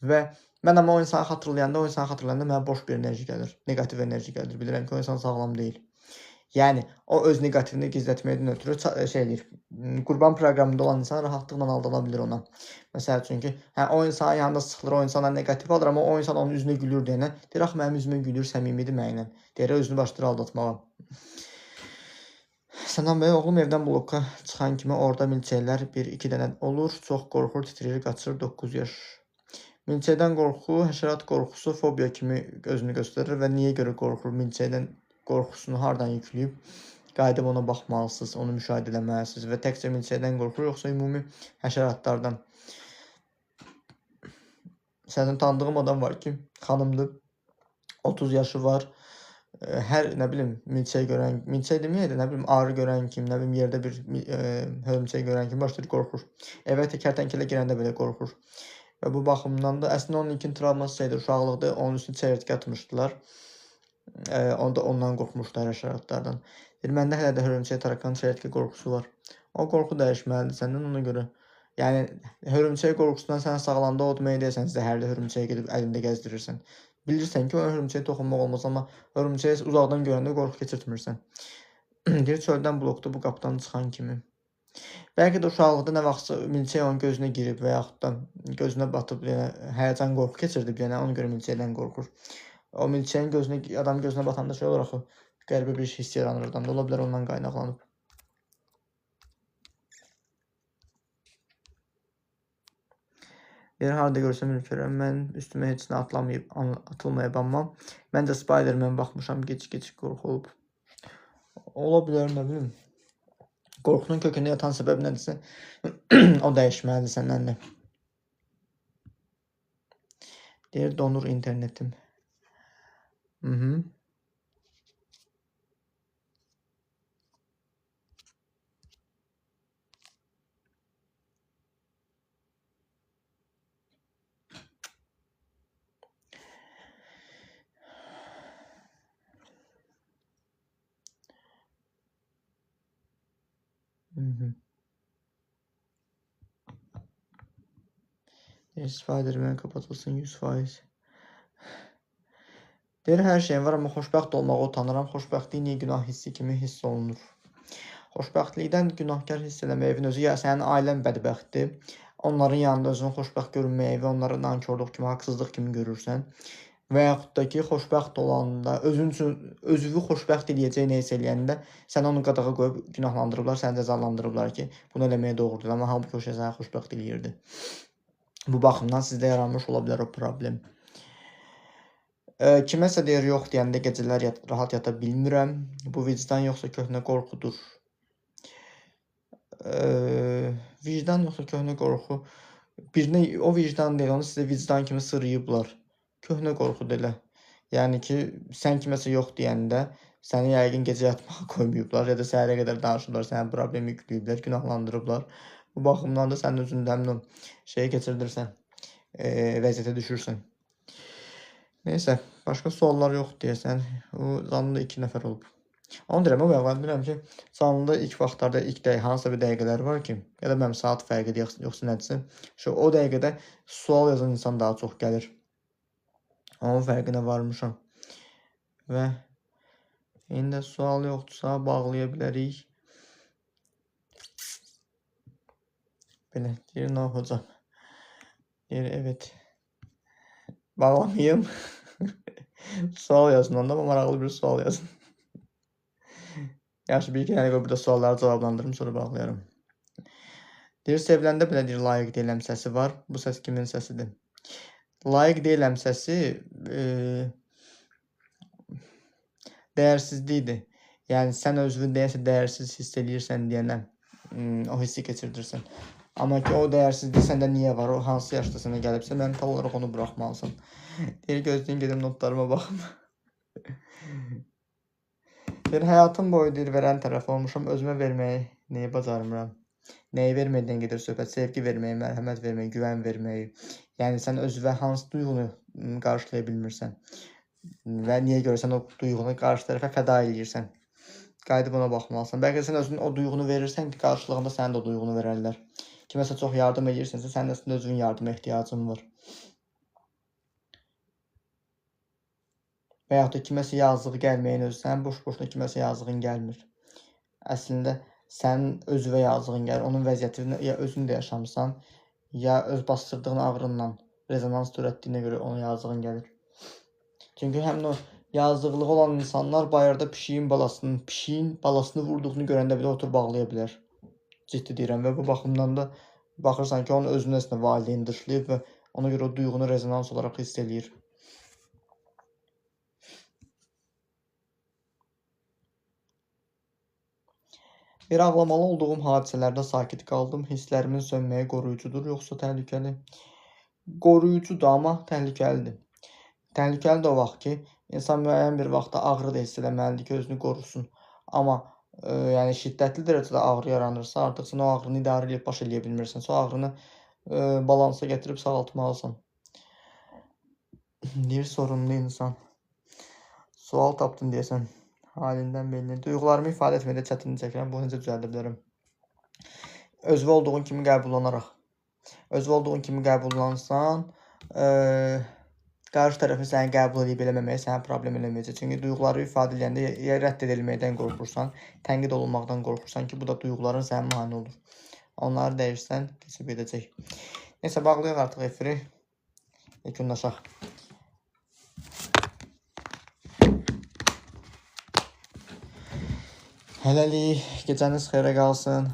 və mən amma o insanı xatırlayanda mənə boş bir enerji gəlir, negativ enerji gəlir. Bilirəm ki, o insan sağlam deyil. Yəni, o öz negativini gizlətməkdən ötürü şey eləyir, qurban proqramında olan insan rahatlıqla aldana bilir ona. Məsəl üçün ki, o insanın yanında sıxılır, o insana negativ alır, amma o insan onun üzünə gülür deyənə, deyir, axı mənim üzümə gülür, səmimidir mənimlə, deyərək özünü başlayır aldatmağa. Sənan bəy, oğlum evdən bloka çıxan kimi orada milçəklər 1-2 dənə olur, çox qorxur, titrir, qaçır, 9 yaş. Milçəkdən qorxu, həşərat qorxusu, fobiya kimi özünü göstərir və niyə görə qorxur? Milçəkdən qorxusunu hardan yükləyib, qayıdıb ona baxmalısınız, onu müşahidə eləməlisiniz və təkcə milçəkdən qorxur, yoxsa ümumi həşəratlardan. Sənin tanıdığım adam var ki, xanımdır, 30 yaşı var, hər, nə bilim, milçək deməyədir, nə bilim, arı görən kimi, nə bilim, yerdə bir hörümçək görən kimi başlayır qorxur. Evə kərtənkələ girəndə belə qorxur. Və bu baxımdan da, əslində onun ilkin travması şeydir, uşaqlıqda onun üstünə çəyirtkə atmışdılar. Ondan qorxmuşlar həşəratlardan. Məndə hələ də hörümçək, tarakan, çəyirtkə qorxusu var. O qorxu dəyişməlidir səndən, ona görə Yəni hörümçək qorxusundan sən sağalanda o demək deyəsən zəhərli hörümçəyə gedib əlində gəzdirirsən. Bilirsən ki, o hörümçəyə toxunmaq olmaz, amma hörümçəyə uzaqdan görəndə qorxu keçirtmirsən. Deyir çöldən blokda bu qapıdan çıxan kimi. Bəlkə də uşaqlıqda nə vaxtsa milçək onun gözünə girib və yaxud da gözünə batıb, yəni həyəcan qorxu keçirdib, yəni ona görə milçəkdən qorxur. O milçəyin gözünə, adam gözünə batanda şey olur axı, qəribə bir hiss yaranır adamda. Ola bilər ondan qaynaqlanıb. Deyir, harda görsəm ürkürəm, mən üstümə heç nə atılmayıb, amma məncə Spider-Man baxmışam, gec qorxu olub. Ola bilər, nə bilim. Qorxunun kökündə yatan səbəb nədirsə, o dəyişməlidir səndən də. Deyir, donur internetim. Spider-Man kapatılsın 100%. Deyir, hər şeyim var, amma xoşbəxt olmağa utanıram. Xoşbəxtlik niyə günah hissi kimi hiss olunur? Xoşbəxtlikdən günahkar hiss eləməyəvin özü, ya sənin ailən bədbəxtdir. Onların yanında özünü xoşbəxt görünməyi və onları nankorluq kimi, haqsızlıq kimi görürsən. Və yaxud da ki, xoşbəxt olanda, özünü xoşbəxt eləyəcək neysə eləyəndə sən onu qadağa qoyub günahlandırıblar, səni cəzalandırıblar ki, bunu eləməyə doğrudur. Amma halbuki o şey səni xoşbəxt eləyirdi. Bu baxımdan sizdə yaranmış ola bilər o problem. Kiməsə deyir, yox deyəndə gecələr rahat yata bilmirəm. Bu vicdan yoxsa köhnə qorxudur. Vicdan yoxsa köhnə qorxu. Birinə o vicdan deyil, onu sizə vicdan kimi sırıyıblar. Köhnə qorxudur elə. Yəni ki, sən kiməsə yox deyəndə səni yəqin gecə yatmağa qoymayıblar ya da səhərə qədər danışıblar, sənə problem yükləyiblər, günahlandırıblar. Bu baxımdan da sənin özündə həmin o şeyi keçirdirsən, vəziyyətə düşürsən. Neysə, başqa suallar yox deyəsən. O canlıda 2 nəfər olub. Onu deyirəm, o bəğən bilirəm ki, canlıda ilk vaxtlarda hansısa bir dəqiqələr var ki, ya da mənim saat fərqidir yoxsa nədirsə, o dəqiqədə sual yazan insan daha çox gəlir. Onun fərqinə varmışam. Və indi sual yoxdursa bağlaya bilərik. Belə, deyir, no hocam. Deyir, evet. Bağlamayayım. Sual yazın onda, amma maraqlı bir sual yazın. Yaxşı, bir-iki dənə qoyub da sualları cavablandırım, sonra bağlayarım. Deyir, seviləndə belə deyir, layiq deyiləm səsi var. Bu səs kimin səsidir? Layiq deyiləm səsi dəyərsizlikdir. Yəni, sən özünü deyəsə dəyərsiz hiss edirsən deyənə o hissi keçirdirsən. Amma ki, o dəyərsizlik səndə niyə var? O hansı yaşda sənə gəlibsə, mental olaraq onu buraxmalısan. Deyir, gözləyin gedim notlarıma baxım. Deyir, həyatım boyu deyir, verən tərəf olmuşam, özümə verməyi nəyi bacarmıram? Nəyi verməkdən gedir söhbət? Sevgi verməyi, mərhəmət verməyi, güvən verməyi. Yəni, sən özünə hansı duyğunu qarşılaya bilmirsən? Və niyə görürsən o duyğunu qarşı tərəfə fəda edirsən? Qayıdıb ona baxmalısan. Bəlkə sən özün o duyğunu verirsən ki, qarşılığında sənin də o duyğunu verərlər. Kiməsə çox yardım edirsənsə, sənin əslində özünün yardıma ehtiyacın var. Və yaxud da kiməsə yazığı gəlməyin özü, sənin boş-boşuna kiməsə yazığın gəlmir. Əslində, sənin özünə yazığın gəlir. Onun vəziyyətini ya özün də yaşamısan, ya öz bastırdığın ağrınla rezonans törətdiyinə görə ona yazığın gəlir. Çünki həmin o yazıqlığı olan insanlar bayırda pişiyin balasını vurduğunu görəndə belə oturub ağlaya bilər. Ciddi deyirəm və bu baxımdan da baxırsan ki, onun özünün əslində valideyn dışlayıb və ona görə o duyğunu rezonans olaraq hiss eləyir. Bir ağlamalı olduğum hadisələrdə sakit qaldım. Hisslərimin sönməyi qoruyucudur, yoxsa təhlükəli? Qoruyucudur, amma təhlükəlidir. Təhlükəlidir o vaxt ki, insan müəyyən bir vaxtda ağrı da hiss eləməlidir ki, özünü qorusun. Amma yəni şiddətli dərəcədə ağrı yaranırsa, artıq sən o ağrını idarə edib baş eləyə bilmirsən. O ağrını balansa gətirib sağaltmalısan. Deyir, sorumlu insan. Sual tapdın deyəsən. Halindən belli. Duyğularımı ifadə etməkdə çətinlik çəkirəm. Bunu necə düzəldə bilərəm? Özü olduğun kimi qəbullanaraq. Özü olduğun kimi qəbullansan, qarşı tərəfin səni qəbul edib eləməməyə sənə problem eləməyəcək. Çünki duyğuları ifadə edəndə ya rədd edilməkdən qorxursan, tənqid olunmaqdan qorxursan ki, bu da duyğuların sənə mane olur. Onları dəyişsən, keçib edəcək. Neysə, bağlayaq artıq efiri. Yekunlaşaq. Hələlik gecəniz xeyrə qalsın.